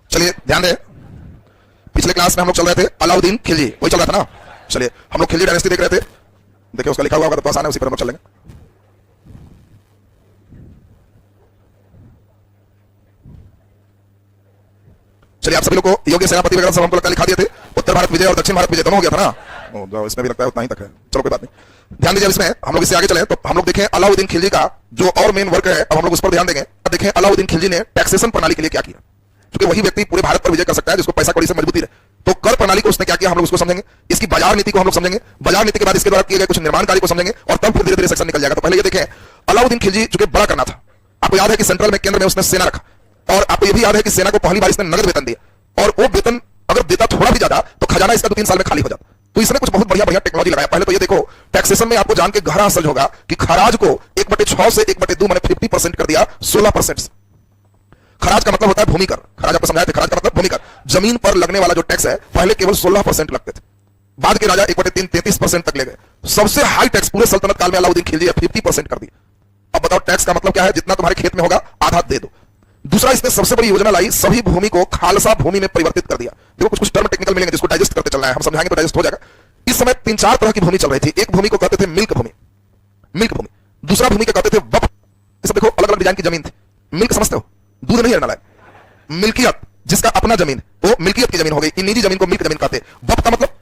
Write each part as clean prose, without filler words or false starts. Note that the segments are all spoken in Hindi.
चलिए ध्यान दें, पिछले क्लास में हम लोग चल रहे थे अलाउद्दीन खिलजी, वही चल रहा था ना। चलिए हम लोग खिलजी डायनेस्टी देख रहे थे, देखिए उसका लिखा हुआ होगा तो आसान है, उसी पर हम लोग चल लेंगे। चलिए आप सभी लोग को योग्य सेनापति वगैरह सब हमको लगता लिखा दिए थे, उत्तर भारत विजय और दक्षिण भारत विजय दोनों हो गया था ना, इसमें भी लगता है उतना ही तक है। चलो कोई बात नहीं, ध्यान दीजिए। इसमें हम लोग इससे आगे चले तो हम लोग देखें अलाउद्दीन खिलजी का जो और मेन वर्क है, अब हम लोग उस पर ध्यान देंगे। देखें अलाउद्दीन खिलजी ने टैक्सेशन प्रणाली के लिए क्या किया, क्योंकि वही व्यक्ति पूरे भारत पर विजय कर सकता है जिसको पैसा कौड़ी से मजबूती रहे। तो कर प्रणाली को उसने क्या किया हम लोग उसको समझेंगे, इसकी बाजार नीति को हम लोग समझेंगे, बाजार नीति के बाद इसके द्वारा किए गए कुछ निर्माण कार्य को समझेंगे और तब फिर धीरे धीरे सेक्शन निकल जाएगा। तो पहले ये देखें, अलाउद्दीन खिलजी चूंकि बड़ा करना था, आपको याद है कि सेंट्रल में केंद्र में उसने सेना रखा, और आपको यह भी याद है कि सेना को पहली बार इसने नगद वेतन दिया, और वो वेतन अगर देता थोड़ा भी ज्यादा तो खजाना इसका 2-3 साल में खाली हो जाता। तो इसने कुछ बहुत बढ़िया बढ़िया टेक्नोलॉजी लगाया। पहले तो ये देखो, टैक्सेशन में आपको जान के गहरा असर होगा कि खराज को 1/6 से 1/2 मैंने 50% कर दिया 16%। खराज का मतलब होता है भूमि कर, खराज आपको समझाए थे, खराज का मतलब भूमि कर। जमीन पर लगने वाला जो टैक्स है पहले केवल 16% लगते थे, बाद के राजा 1/3 33% तक ले गए। सबसे हाई टैक्स पूरे सल्तनत काल में अलाउद्दीन खिलजी 50% कर दिया। अब बताओ टैक्स का मतलब क्या है, जितना तुम्हारे खेत में होगा आधा दे दो। दूसरा, इसने सबसे बड़ी योजना लाई, सभी भूमि को खालसा भूमि में परिवर्तित कर दिया। देखो कुछ टर्म टेक्निकल मिलेंगे जिसको डाइजेस्ट करते चलना है, हम समझाएंगे तो डाइजेस्ट हो जाएगा। इस समय 3-4 तरह की भूमि चल रही थी। एक भूमि को कहते थे मिल्क भूमि, मिल्क भूमि। दूसरा भूमि को कहते थे वक्फ। इस देखो अलग अलग डिजाइन की जमीन थी। मिल्क समझते हो, दूध नहीं रहना लायक। मिल्कियत, जिसका अपना जमीन वो मिल्कियत की जमीन हो गई, निजी जमीन को मिल्क जमीन कहते हैं। वक्फ का मतलब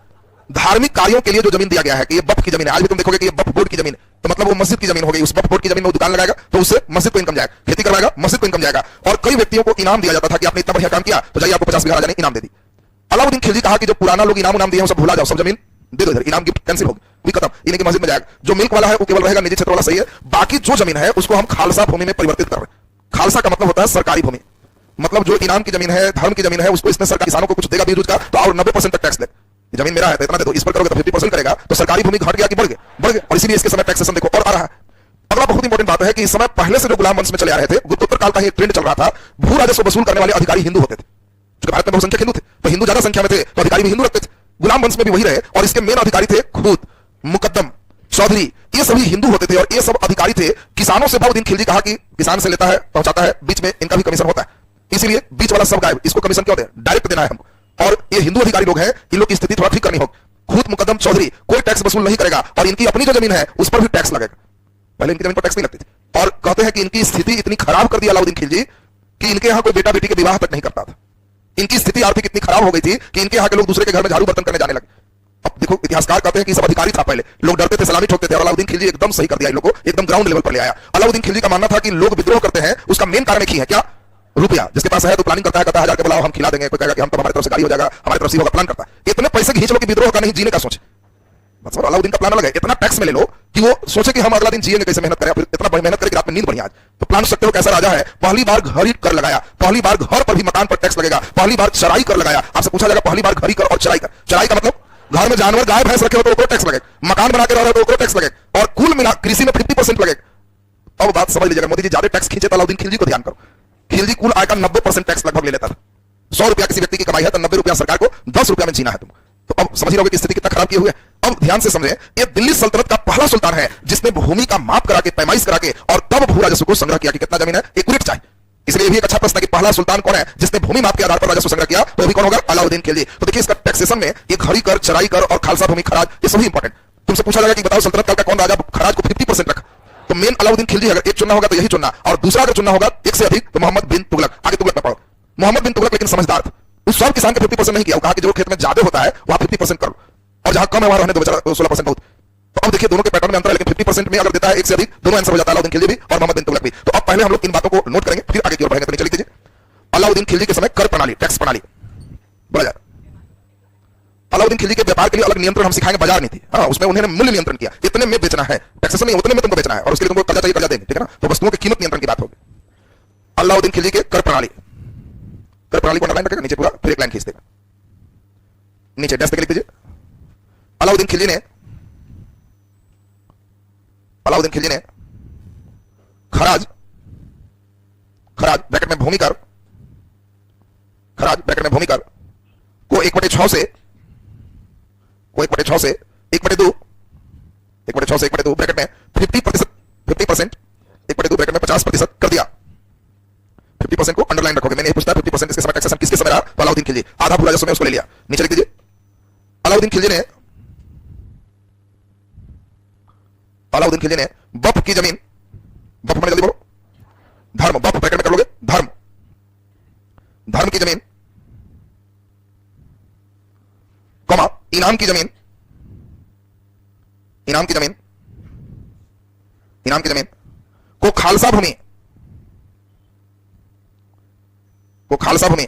धार्मिक कार्यों के लिए जो जमीन दिया गया है कि ये वक्फ की जमीन है। आज भी तुम देखोगे कि ये वक्फ बोर्ड की जमीन, तो मतलब वो मस्जिद की जमीन हो गई। उस वक्फ बोर्ड की जमीन में वो दुकान लगाएगा तो उससे मस्जिद को इनकम जाएगा, खेती करवाएगा मस्जिद को इनकम जाएगा। और कई व्यक्तियों को इनाम दिया जाता था कि आपने इतना बढ़िया काम किया तो जाइए आपको 50 बीघा राजा ने इनाम दे दी। अलाउद्दीन खिलजी कहा कि जो पुराना लोग इनाम दिए हैं सब भुला जाओ, सब जमीन दे दो इधर, इनाम गिफ्ट कैंसिल होगी, भी खत्म, इन्हीं की मस्जिद में जाएगा। जो मिल्क वाला है वो केवल रहेगा निजी क्षेत्र वाला, सही है। बाकी जो जमीन है उसको हम खालसा भूमि में परिवर्तित कर रहे हैं। खालसा का मतलब होता है सरकारी भूमि, मतलब जो इनाम की जमीन है, धर्म की जमीन है, उसको इसने सरकार किसानों को कुछ देगा बीज का, तो और 90% तक टैक्स दे। जमीन मेरा है तो इतना दे दो, इस पर करोगे तो 50% करेगा, तो सरकारी भूमि घट गया कि बढ़ गया, बढ़ गया। और इसीलिए इसके समय टैक्सेशन देखो और आ रहा है। अगला बहुत इंपॉर्टेंट बात है कि इस समय पहले से जो गुलाम वंश में चले आ रहे थे, गुप्तोत्तर काल का ये ट्रेंड चल रहा था, भू राजस्व वसूल करने वाले अधिकारी हिंदू होते थे। क्योंकि भारत में बहुसंख्यक हिंदू थे तो हिंदू ज्यादा संख्या में थे तो अधिकारी भी हिंदू रखते थे। गुलाम वंश में भी वही रहे और इसके मेन अधिकारी थे खूत, मुकद्दम, चौधरी, ये सभी हिंदू होते थे और ये सब अधिकारी थे। किसानों से अलाउद्दीन खिलजी कहा कि किसान से लेता है पहुंचाता है, बीच में इनका भी कमीशन होता है, इसीलिए बीच वाला सब गायब, इसको कमीशन क्यों दे, डायरेक्ट देना है हमको। और ये हिंदू अधिकारी लोग हैं, इन लोग की स्थिति थोड़ा ठीक करनी होगी। खूत, मुकद्दम, चौधरी कोई टैक्स वसूल नहीं करेगा और इनकी अपनी जो जमीन है उस पर भी टैक्स लगेगा। पहले इनकी जमीन पर टैक्स नहीं लगती थी। और कहते हैं कि इनकी स्थिति इतनी खराब कर दी अलाउद्दीन खिलजी कि इनके यहाँ कोई बेटा बेटी के विवाह तक नहीं करता था। इनकी स्थिति आर्थिक इतनी खराब हो गई थी कि इनके यहाँ के लोग दूसरे के घर में झाड़ू बर्तन करने जाने लगे। अब देखो इतिहासकार कहते हैं कि सब अधिकारी था, पहले लोग डरते थे, सलामी ठोकते थे, और अलाउद्दीन खिलजी एकदम सही कर दिया, इन लोगों को एकदम ग्राउंड लेवल पर ले आया। अलाउद्दीन खिलजी का मानना था कि लोग विद्रोह करते हैं उसका मेन कारण एक ही है, क्या, रुपया। जिसके पास है तो प्लानिंग करता है, कहता है 1000 के बुलाओ हम खिला देंगे, कोई कहेगा कि हम तो हमारी तरफ से गाड़ी हो जाएगा, हमारी तरफ से होगा, प्लान करता है। इतने पैसे खींच लो कि विद्रोह का नहीं, जीने का सोचे। मतलब अलाउद्दीन का प्लान अलग है, इतना टैक्स में ले लो कि वो सोचे कि हम अगला दिन जिएंगे कैसे, मेहनत करें, फिर इतना मेहनत करके रात में नींद बढ़िया आज। तो प्लान सकते हो कैसा राजा है, पहली बार घर ही कर लगाया, पहली बार घर पर भी मकान पर टैक्स लगेगा, पहली बार चराई कर लगाया। आपसे पूछा जाएगा पहली बार घरी कर और चराई कर। चराई का मतलब घर में जानवर गाय भैंस रखे हो तो टैक्स लगे, मकान बना के रह रहे हो तो टैक्स लगे, और कुल मिला कृषि में 50% लगे। अब बात समझ लीजिएगा, मोदी जी ज्यादा टैक्स खींचे तो अलाउद्दीन खिलजी को ध्यान करो। खिलजी कुल आय का 90% टैक्स लगभग ले लेता था। 100 रुपया किसी व्यक्ति की कमाई है तो 90 रुपया सरकार को, 10 रुपया में जीना है तुम। तो अब समझ रहोगे कि स्थिति कितना खराब किए हुए। अब ध्यान से समझें, ये दिल्ली सल्तनत का पहला सुल्तान है जिसने भूमि का माप करा के, पैमाइश करा के और तब भू राजस्व को संग्रह किया कि कितना जमीन है, एक्यूरेट चाहिए। इसलिए भी एक अच्छा प्रश्न है कि पहला सुल्तान कौन है जिसने भूमि माप के आधार पर राजस्व संग्रह किया, तो अभी कौन होगा, अलाउद्दीन खिलजी। तो देखिए इसका टैक्सेशन में ये घड़ी कर, चराई कर और खालसा भूमि खराज, ये सभी इंपॉर्टेंट। तुमसे पूछा जाएगा कि बताओ सल्तनत काल का कौन राजा खराज को 50% रखा, तो मेन अलाउद्दीन खिलजी। अगर एक चुनना होगा तो यही चुनना, और दूसरा अगर चुनना होगा एक से अधिक तो मोहम्मद बिन तुगलक। आगे तुगलक में पढ़ो, मोहम्मद बिन तुगलक लेकिन समझदार था, उस सब किसान के 50% नहीं किया। कहा कि जो खेत में ज्यादा होता है वहां 50% करो और जहां कम है वहां रहने दो, बेचारा 16% बहुत। तो अब देखिए दोनों के पैटर्न में अंतर है, लेकिन 50% में अगर देता है एक से अधिक, दोनों आंसर हो जाता है, अलाउद्दीन खिलजी भी और मोहम्मद बिन तुगलक भी। तो अब पहले हम लोग इन बातों को नोट करेंगे, फिर आगे की ओर बढ़ेंगे। तो नीचे लिख दीजिए, अलाउद्दीन खिलजी के समय कर प्रणाली, टैक्स प्रणाली बढ़ जाए। अलाउद्दीन खिलजी के व्यापार के लिए अलग नियंत्रण हम सिखाएंगे, बाजार नीति। हाँ, उसमें उन्होंने मूल्य नियंत्रण किया, इतने में बेचना है, टैक्सेशन नहीं उतने में तुमको बेचना है, और उसके लिए तुमको कर्जा चाहिए, कर्जा देंगे, ठीक है ना। तो वस्तुओं की कीमत नियंत्रण की बात होगी। अलाउद्दीन खिलजी के कर प्रणाली, कर प्रणाली को अंडरलाइन रखेगा नीचे पूरा, फिर एक लाइन खींच देगा नीचे, डैश देके लिख दीजिए। अलाउद्दीन खिलजी ने खराज, खराज ब्रैकेट में भूमि कर, खराज ब्रैकेट में भूमि कर को 1/6 से 1/2 ब्रैकेट में 50%, 1/2 ब्रैकेट में 50% कर दिया। 50% को अंडरलाइन रखोगे, मैंने पूछता है 50% इसके समय टैक्सेशन किसके समय रहा, खिलजी, आधा भू राजस्व में उसको ले लिया। नीचे लिख दीजिए अलाउद्दीन खिलजी ने बफ की जमीन, बफ मैंने जल्दी बोलो, धर्म, बफ ब्रैकेट में कर लोगे, धर्म, धर्म की जमीन, कॉमा इनाम की जमीन, इनाम की जमीन, इनाम की जमीन को खालसा भूमि, को खालसा भूमि,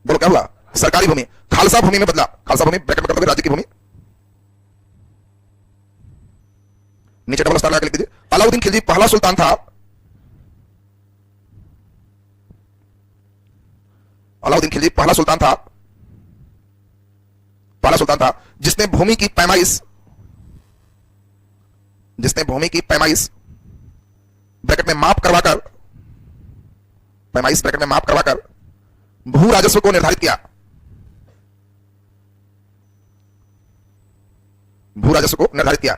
बोलो क्या हुआ, सरकारी भूमि, खालसा भूमि में बदला। खालसा भूमि ब्रैकेट में कर दोगे, राज्य की भूमि, नीचे डबल स्टार लगा के लिख दीजिए अलाउद्दीन खिलजी पहला सुल्तान था, अलाउद्दीन खिलजी पहला सुल्तान था, पहला सुल्तान था जिसने भूमि की पैमाइश, जिसने भूमि की पैमाइश ब्रैकेट में माप करवाकर, पैमाइश ब्रैकेट में माप करवाकर भू राजस्व को निर्धारित किया, भू राजस्व को निर्धारित किया,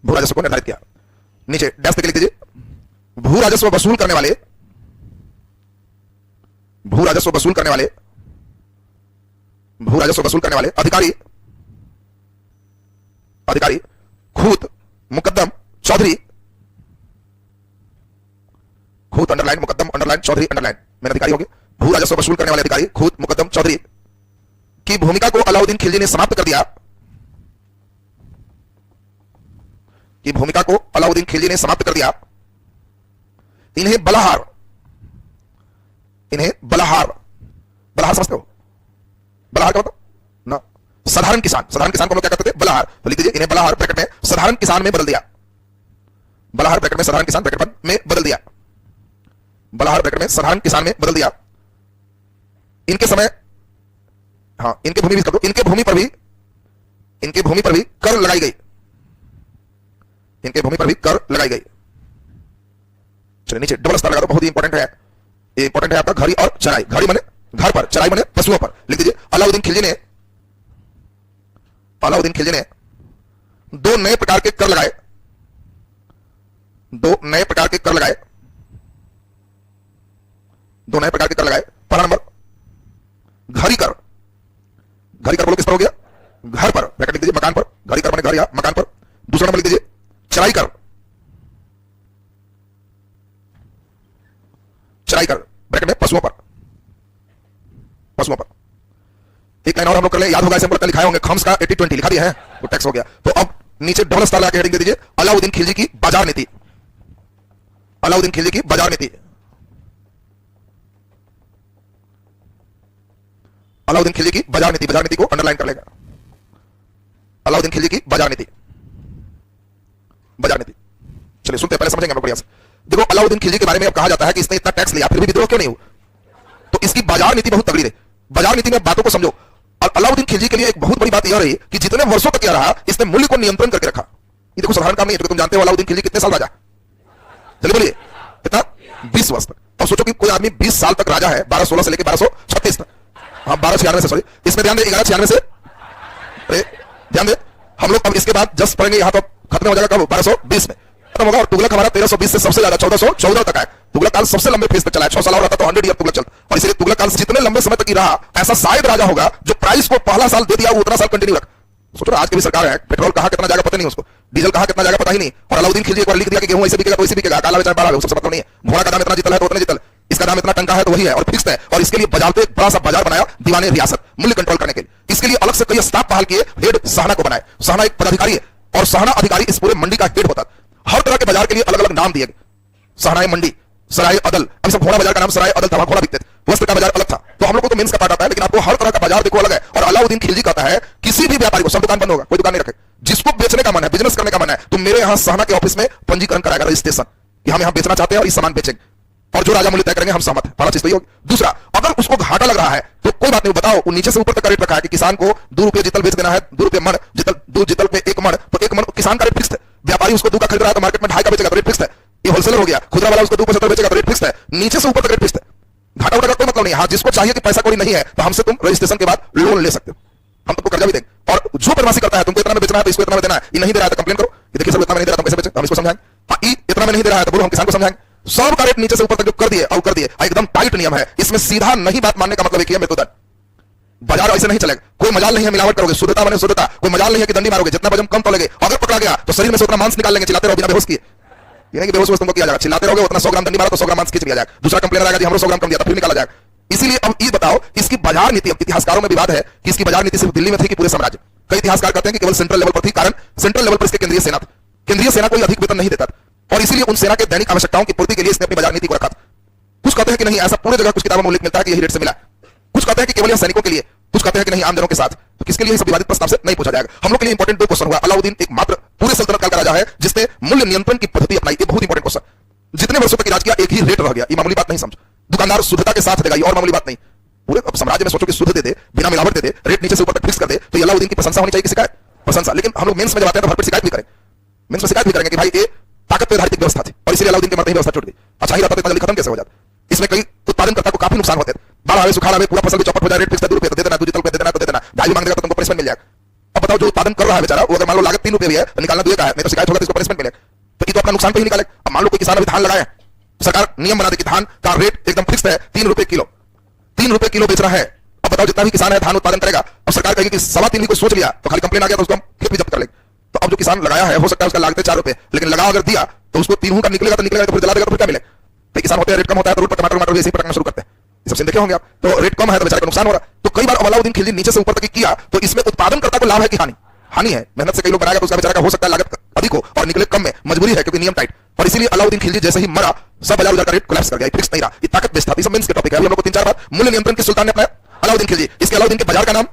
भू राजस्व को निर्धारित किया। नीचे डैश लिख दीजिए भू राजस्व वसूल करने वाले, भू राजस्व वसूल करने वाले, भू राजस्व वसूल करने वाले अधिकारी, अधिकारी खूत मुकद्दम चौधरी, खूत अंडरलाइन मुकद्दम अंडरलाइन चौधरी अंडरलाइन, मेरे अधिकारी होंगे भू राजस्व वसूल करने वाले अधिकारी खूत मुकद्दम चौधरी की भूमिका को अलाउद्दीन खिलजी ने समाप्त कर दिया, की भूमिका को अलाउद्दीन खिलजी ने समाप्त कर दिया। इन्हें बलाहार, इन्हें बलाहार, बलाहार समझते हो, बलाहार क्या होता ना, साधारण किसान, साधारण किसान को हम क्या कहते थे, बलाहार, तो लिख दीजिए इन्हें बलाहार ब्रैकेट में साधारण किसान में बदल दिया, बलाहार ब्रैकेट में साधारण किसान ब्रैकेट में बदल दिया, बलाहार ब्रैकेट में साधारण किसान में बदल दिया। इनके समय, हाँ इनके भूमि भी कर दो, इनके भूमि पर भी, इनके भूमि पर भी कर लगाई गई, इनके भूमि पर भी कर लगाई गई। चलिए नीचे डबल स्टार लगा दो, बहुत ही इंपॉर्टेंट है, ये इंपॉर्टेंट है आपका घड़ी और चराई, घड़ी माने घर पर, चराई माने पशुओं पर। लिख दीजिए अलाउद्दीन खिलजी ने, अलाउद्दीन खिलजी ने दो नए प्रकार के कर लगाए, दो नए प्रकार के कर लगाए, दो नए प्रकार के कर लगाए। पहला नंबर घरी कर, घरी कर बोलो किस पर हो गया, घर पर, ब्रैकेट लिख दीजिए मकान पर, घरी कर माने घर या मकान पर। दूसरा नंबर लिख दीजिए चराई कर, चराई कर ब्रैकेट में पशुओं पर, पशुओं पर। एक लाइन और हम लोग कर ले, याद होगा ऐसे हम लोग लिखाए होंगे, खम्स का 80-20 लिखा दिया है, वो टैक्स हो गया। तो अब नीचे डबल स्टार लगा के हेडिंग दे दीजिए अलाउद्दीन खिलजी की बाजार नीति, अलाउद्दीन खिलजी की बाजार नीति, अलाउद्दीन खिलजी की बाजार नीति, बाजार नीति को अंडरलाइन कर लेगा, अलाउद्दीन खिलजी की बाजार नीति, बाजार नीति। चलिए सुनते हैं, पहले समझेंगे हम लोग बढ़िया से। देखो अलाउद्दीन खिलजी के बारे में अब कहा जाता है कि इसने इतना टैक्स लिया फिर भी विद्रोह क्यों नहीं हुआ, तो इसकी बाजार नीति बहुत तगड़ी रही। बाजार नीति में बातों को समझो। अलाउद्दीन खिलजी के लिए एक बहुत बड़ी बात यह रही कि जितने वर्षों तक यह रहा, इसने मूल्य को नियंत्रण करके रखा। ये देखो साधारण काम नहीं है, तुम जानते हो अलाउद्दीन खिलजी कितने साल राजा, चलिए बोलिए कितना, 20 वर्ष तक। अब सोचो कि कोई आदमी 20 साल तक राजा है, 1216 से लेकर 1236 तक, हाँ 1296 से, सॉरी इसमें ध्यान दे, 1196 से, अरे ध्यान दे। हम लोग अब इसके बाद जस्ट पढ़ेंगे, यहां तो खत्म हो जाएगा कब, 1220 में खत्म होगा। और तुगलक हमारा 1320 से सबसे ज्यादा 1414 तक है। तुगलक काल सबसे लंबे फेज तक चला है, 6 साल और रहता तो 100 ईयर तुगलक चलता। और इसलिए तुगलक काल जितने लंबे समय तक ही रहा, ऐसा शायद राजा होगा जो प्राइस को पहला साल दे दिया वो उतना साल कंटिन्यू रख। सोचो आज की भी सरकार है, पेट्रोल कहां कितना जाएगा पता नहीं उसको, डीजल कहां कितना जाएगा पता ही नहीं। और अलाउद्दीन खिलजी एक बार लिख दिया कि गेहूं ऐसे बिकेगा तो ऐसे बिकेगा, काला बेचा बारह, उससे मतलब नहीं है। घोड़ा का दाम इतना जीतल है तो उतना जीतल, इसका दाम इतना टंका है तो वही है और फिक्स्ड है। और इसके लिए बजाते एक बड़ा सा बाजार बनाया दीवाने रियासत, मूल्य कंट्रोल करने के लिए। इसके लिए अलग से कई स्टाफ बहाल किए, हेड साहना को बनाए। साहना एक पदाधिकारी है और साहना अधिकारी इस पूरे मंडी का हेड होता है। हर तरह के बाजार के लिए अलग अलग नाम दिए गए, साहना मंडी, सराय अदल, अभी सब घोड़ा बाजार का नाम सराय अदल था, घोड़ा बिकते थे। वस्त्र का बाजार अलग था। तो हम लोग को तो मेंस का पार्ट आता है, लेकिन आपको हर तरह का बाजार देखो अलग है। और अलाउद्दीन खिलजी कहता है किसी भी व्यापारी को, सब दुकान बंद होगा, कोई दुकान नहीं रखे, जिसको बेचने का मन है, बिजनेस करने का मन है, तो मेरे यहाँ साहना के ऑफिस में पंजीकरण कराएगा, रजिस्ट्रेशन, कि हम यहाँ बेचना चाहते हैं और इस सामान बेचेंगे और जो राजा मूल्य तय करेंगे हम सहमत हैं। पहला चीज तो ये होगी। दूसरा, अगर उसको घाटा लग रहा है तो कोई बात नहीं, बताओ वो नीचे से ऊपर तक का रेट रखा है कि किसान को 2 रुपये जितल बेच देना है, 2 रुपये मन जितल, 2 जितल पे 1 मन, तो 1 मन किसान का रेट फिक्स है। व्यापारी उसको 2 का खरीद रहा है तो मार्केट में 2.5 का बेचेगा तो रेट फिक्स है। ये होलसेलर हो गया। खुदरा वाला उसको 2.75 बेचेगा तो रेट फिक्स है। नीचे से ऊपर तक रेट फिक्स है, घाटा उठा का कोई मतलब नहीं है। हाँ, जिसको चाहिए कि पैसा कोई नहीं है तो हमसे तुम रजिस्ट्रेशन के बाद लोन ले सकते हो, हम तुमको कर्जा भी देंगे। और जो बदमाशी करता है, तुमको इतना में बेचना है तो इसको इतना में देना है, ये नहीं दे रहा है तो कंप्लेन करो, ये देखिए सर इतना में नहीं दे रहा, तुम कैसे बेचें, हम इसको समझाएंगे। हाँ, ये इतना में नहीं दे रहा है तो बोलो, हम किसान को समझाएंगे। सब का रेट नीचे से ऊपर तक जो कर दिए और कर दिए, एकदम टाइट नियम है। इसमें सीधा नहीं बात मानने का मतलब एक ही है मृत्युदंड। बाजार ऐसे नहीं चलेगा, कोई मजाल नहीं है मिलावट करोगे, शुद्धता बने शुद्धता, कोई मजाल नहीं है कि दंडी मारोगे, जितना वजन कम तोलेगे, अगर पकड़ा गया तो शरीर में से उतना मांस निकाल लेंगे, चिल्लाते रहो बिना बेहोश किए। ये नहीं कि बेहोश तुमको किया जाएगा, चिल्लाते रहोगे उतना 100 ग्राम दंडी मारा तो 100 ग्राम मांस खींच लिया जाएगा, दूसरा कंप्लेनर आएगा जी हमरो 100 ग्राम कम दिया था, फिर निकाला जाएगा। इसीलिए अब ये बताओ इसकी बाजार नीति, अब इतिहासकारों में विवाद है कि इसकी बाजार नीति सिर्फ दिल्ली में थी कि पूरे साम्राज्य। कई इतिहासकार कहते हैं कि केवल सेंट्रल लेवल पर थी, कारण सेंट्रल लेवल पर इसके केंद्रीय सेना थी, केंद्रीय सेना कोई अधिक वेतन नहीं देता और इसीलिए उन सेना के दैनिक आवश्यकताओं की पूर्ति के लिए इसने अपनी बाजार नीति को रखा था। कुछ कहते हैं कि नहीं, ऐसा पूरे जगह कुछ किताबों में उल्लेख मिलता है कि यही रेट से मिला, कुछ कहते हैं कि केवल यह सैनिकों के लिए, कुछ कहते हैं कि नहीं आम जनों के साथ। तो किसके लिए इस विवादित प्रस्ताव से नहीं पूछा जाएगा। हम लोग के लिए इंपॉर्टेंट 2 क्वेश्चन हुआ। अलाउद्दीन एकमात्र पूरे सल्तनत काल का राजा है जिसने मूल्य नियंत्रण की पद्धति अपनाई, ये बहुत इंपॉर्टेंट क्वेश्चन। जितने वर्षों तक राज किया एक ही रेट रह गया, ये मामूली बात नहीं समझो। दुकानदार शुद्धता के साथ देगा, ये और मामूली बात नहीं। पूरे साम्राज्य में सोचो कि शुद्ध दे दे, बिना मिलावट दे दे, रेट नीचे से ऊपर तक फिक्स कर दे, तो अलाउद्दीन की प्रशंसा होनी चाहिए कि शिकायत? प्रशंसा। लेकिन हम लोग मेंस में जब आते हैं तो भरपेट शिकायत भी करें, मेंस में शिकायत भी करेंगे कि भाई ये ताकत पे आधारित व्यवस्था थी और इसलिए अलाउद्दीन के मरते ही व्यवस्था छूट गई। अच्छा ही रहता तो जल्दी खत्म कैसे हो जाता? इसमें कई उत्पादनकर्ता को काफी नुकसान होते हैं, बाढ़ आवे सुखाड़ आवे, पूरा फसल चौपट हो जाए, रेट फिक्स है, 2 रुपए दे देना, दूसरी तल पे दे देना, तो दे देना, ढाई मांग देगा तो तुमको पनिशमेंट मिल जाएगा। अब बताओ जो उत्पादन कर रहा है बेचारा, वो अगर मान लो लागत 3 रुपए भी है तो निकालना 2 का है, नहीं तो शिकायत होगा तो इसको पनिशमेंट मिलेगा, तो ये तो अपना नुकसान पे ही निकाले। अब मान लो कोई किसान अभी धान लगाए, सरकार नियम बना दे कि धान का रेट एकदम फिक्स है 3 रुपए किलो, 3 रुपए किलो बेच रहा है। अब बताओ जितना भी किसान है धान उत्पादन करेगा और सरकार कहेगी कि 3.25 भी कोई सोच लिया तो खाली कंप्लेन आ गया तो उसको हम खेत भी जब्त कर लेंगे। तो अब जो किसान लगाया है हो सकता है उसका लागत 4 रुपए, लेकिन लगा अगर दिया तो उसको 3 का निकलेगा तो फिर जला देगा तो फिर क्या मिलेगा? तो किसान होते हैं रेट कम होता है तो रोड पर टमाटर भी ऐसे ही पटकना शुरू करते हैं, ये सब सीन देखे होंगे आप। तो रेट कम है तो बेचारे को नुकसान हो रहा है। तो कई बार अलाउद्दीन खिलजी नीचे से ऊपर तक किया तो इसमें उत्पादनकर्ता को लाभ है कि हानि? हानि है। मेहनत से कई लोग बनाएगा तो उसका बेचारा का हो सकता है लागत अधिक हो और निकले कम में, मजबूरी है क्योंकि नियम टाइट। और इसीलिए अलाउद्दीन खिलजी जैसे ही मरा सब बाजार उजार का रेट कोलैप्स कर गया, फिक्स नहीं रहा, ये ताकत बेस्ड था। ये सब मेंस के टॉपिक है, हम लोग को 3-4 बार मूल्य नियंत्रण के सुल्तान ने अपनाया अलाउद्दीन खिलजी। इसके अलाउद्दीन के बाजार का नाम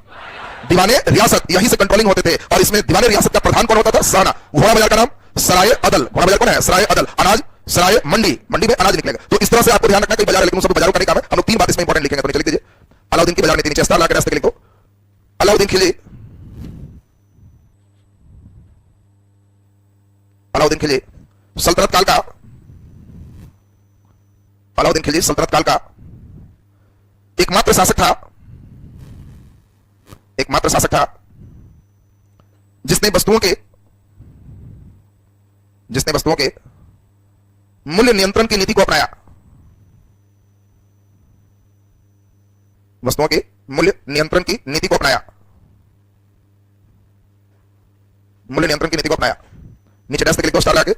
दीवाने रियासत, यहीं से कंट्रोलिंग होते थे। और इसमें दीवाने रियासत का प्रधान कौन होता था? साना। घोड़ा बाजार का नाम सराय अदल, घोड़ा बाजार कौन है? सराय अदल। अनाज सराय मंडी, मंडी में अनाज निकलेगा। तो इस तरह से आपको ध्यान रखना कि बाजार है, लेकिन सब बाजारों का नहीं काम है। हम लोग 3 बात इसमें इंपॉर्टेंट लिखेंगे, तो नीचे लिख दीजिए अलाउद्दीन की बाजार नीति, नीचे स्टार लगा के रास्ते के लिखो अलाउद्दीन खिलजी। अलाउद्दीन खिलजी सल्तनत काल का, अलाउद्दीन खिलजी सल्तनत काल का एकमात्र शासक था, एकमात्र शासक था जिसने वस्तुओं के मूल्य नियंत्रण की नीति को अपनाया, वस्तुओं के मूल्य नियंत्रण की नीति को अपनाया, मूल्य नियंत्रण की नीति को अपनाया। नीचे डेस्क लिखो स्टार लगा के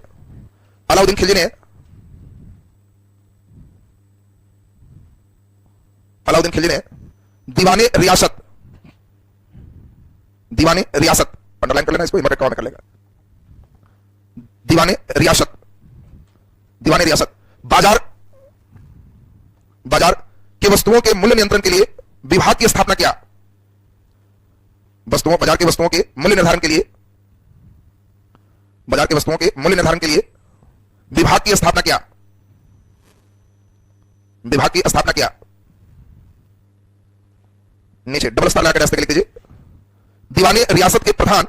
अलाउद्दीन खिलजी ने, अलाउद्दीन खिलजी ने दीवाने रियासत, दीवाने रियासत अंडरलाइन कर लेना इसको, इमरत कर लेगा, दीवाने रियासत, दीवाने रियासत बाजार, बाजार के वस्तुओं के मूल्य नियंत्रण के लिए विभाग की स्थापना किया, वस्तुओं, बाजार के वस्तुओं के मूल्य निर्धारण के लिए, बाजार के वस्तुओं के मूल्य निर्धारण के लिए विभाग की स्थापना किया, विभाग की स्थापना किया। नीचे डबल स्टार लगाकर रास्ते लिख दीजिए दीवाने रियासत के प्रधान,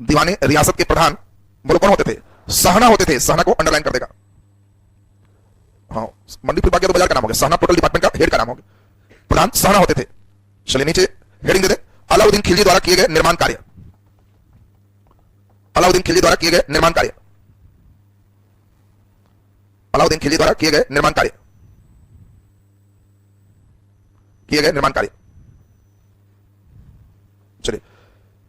दीवाने रियासत के प्रधान बोलो कौन होते थे? सहना होते थे। सहना को अंडरलाइन कर देगा। हाँ, मंडी फिर बाकी तो बाजार का नाम हो गया, सहना टोटल डिपार्टमेंट का हेड का नाम हो गया, प्रधान सहना होते थे। चलिए नीचे हेडिंग दे दे अलाउद्दीन खिलजी द्वारा किए गए निर्माण कार्य, अलाउद्दीन खिलजी द्वारा किए गए निर्माण कार्य, अलाउद्दीन खिलजी द्वारा किए गए निर्माण कार्य, किए गए निर्माण कार्य। चलिए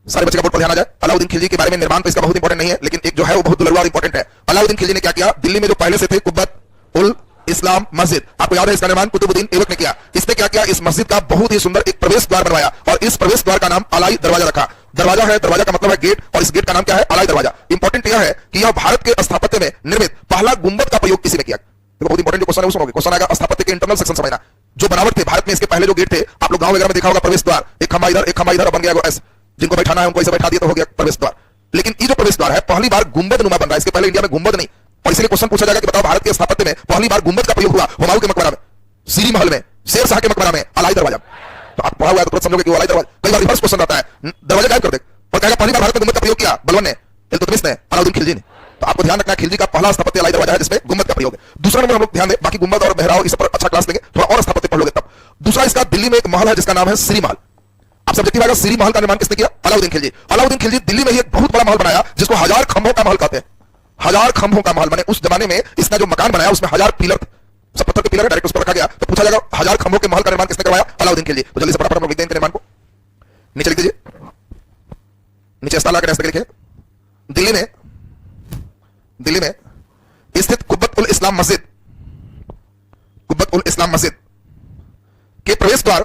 सारे बच्चे का बोर्ड पर ध्यान आ जाए। अलाउद्दीन खिलजी के बारे में निर्माण तो इसका बहुत इंपॉर्टेंट नहीं है, लेकिन एक जो है वो बहुत दुलरवा और इंपॉर्टेंट है। अलाउद्दीन खिलजी ने क्या किया? दिल्ली में जो पहले से थे कुब्बत उल इस्लाम मस्जिद, आपको याद है इसका निर्माण कुतुबुद्दीन ऐबक ने किया। इसने क्या किया? इस मस्जिद का बहुत ही सुंदर एक प्रवेश द्वार बनवाया और इस प्रवेश द्वार का नाम अलाई दरवाजा रखा। दरवाजा है, दरवाजा का मतलब है गेट, और इस गेट का नाम क्या है? अलाई दरवाजा। इंपॉर्टेंट यह है कि यह भारत के स्थापत्य में निर्मित पहला गुंबद का प्रयोग किसी ने किया। तो बहुत इंपॉर्टेंट क्वेश्चन है, उसमें क्वेश्चन आएगा स्थापत्य के इंटरनल सेक्शन समझना। जो बनावट थे भारत में इसके पहले जो गेट थे, आप लोग गांव वगैरह में देखा होगा प्रवेश द्वार, एक खंबा इधर एक खंबा इधर बन गया ऐसे, जिनको बैठाना है उनको ऐसे बैठा दिया तो हो गया प्रवेश द्वार। लेकिन ये जो प्रवेश द्वार है पहली बार गुंबद नुमा बन रहा है, इसके पहले इंडिया में गुंबद नहीं। और इसलिए क्वेश्चन पूछा जाएगा कि बताओ भारत के स्थापत्य में पहली बार गुंबद का प्रयोग हुआ हुमायूं के मकबरा में, सीरी महल में, शेर शाह के मकबरा में, अलाई दरवाजा। तो आप पढ़ा हुआ है तो तुरंत समझोगे कि वो अलाई दरवाजा। कई बार रिवर्स क्वेश्चन आता है, दरवाजा गायब कर दे और कहेगा पहली बार भारत में गुंबद का प्रयोग किया बलवन ने, इल्तुतमिश ने, अलाउद्दीन खिलजी ने। तो आपको ध्यान रखना खिलजी का पहला स्थापत्य अलाई दरवाजा है जिसमें गुंबद का प्रयोग है। दूसरा नंबर हम लोग ध्यान दें, बाकी गुंबद और बहराव इस पर अच्छा क्लास लेंगे, थोड़ा और स्थापत्य पढ़ लोगे तब। दूसरा इसका दिल्ली में एक महल है जिसका नाम है श्री महल। आप सब्जेक्टिव आएगा, श्री महल का निर्माण किसने किया? अलाउद्दीन खिलजी। अलाउद्दीन खिलजी दिल्ली में ही एक बहुत बड़ा महल बनाया जिसको 1000 खंभों का महल कहते हैं। 1000 खंभों का महल, माने उस जमाने में इसका जो मकान बनाया उसमें 1000 पिलर थे, सब पत्थर के पिलर है, डायरेक्ट उस पर रखा गया। तो पूछा जाएगा 1000 खंभों के महल का निर्माण किसने करवाया? अलाउद्दीन खिलजी। तो जल्दी से फटाफट हम लिखते हैं इनके निर्माण को, नीचे लिख दीजिए, नीचे स्थल आकर लिखे दिल्ली में स्थित कुब्बत उल इस्लाम मस्जिद के प्रवेश द्वार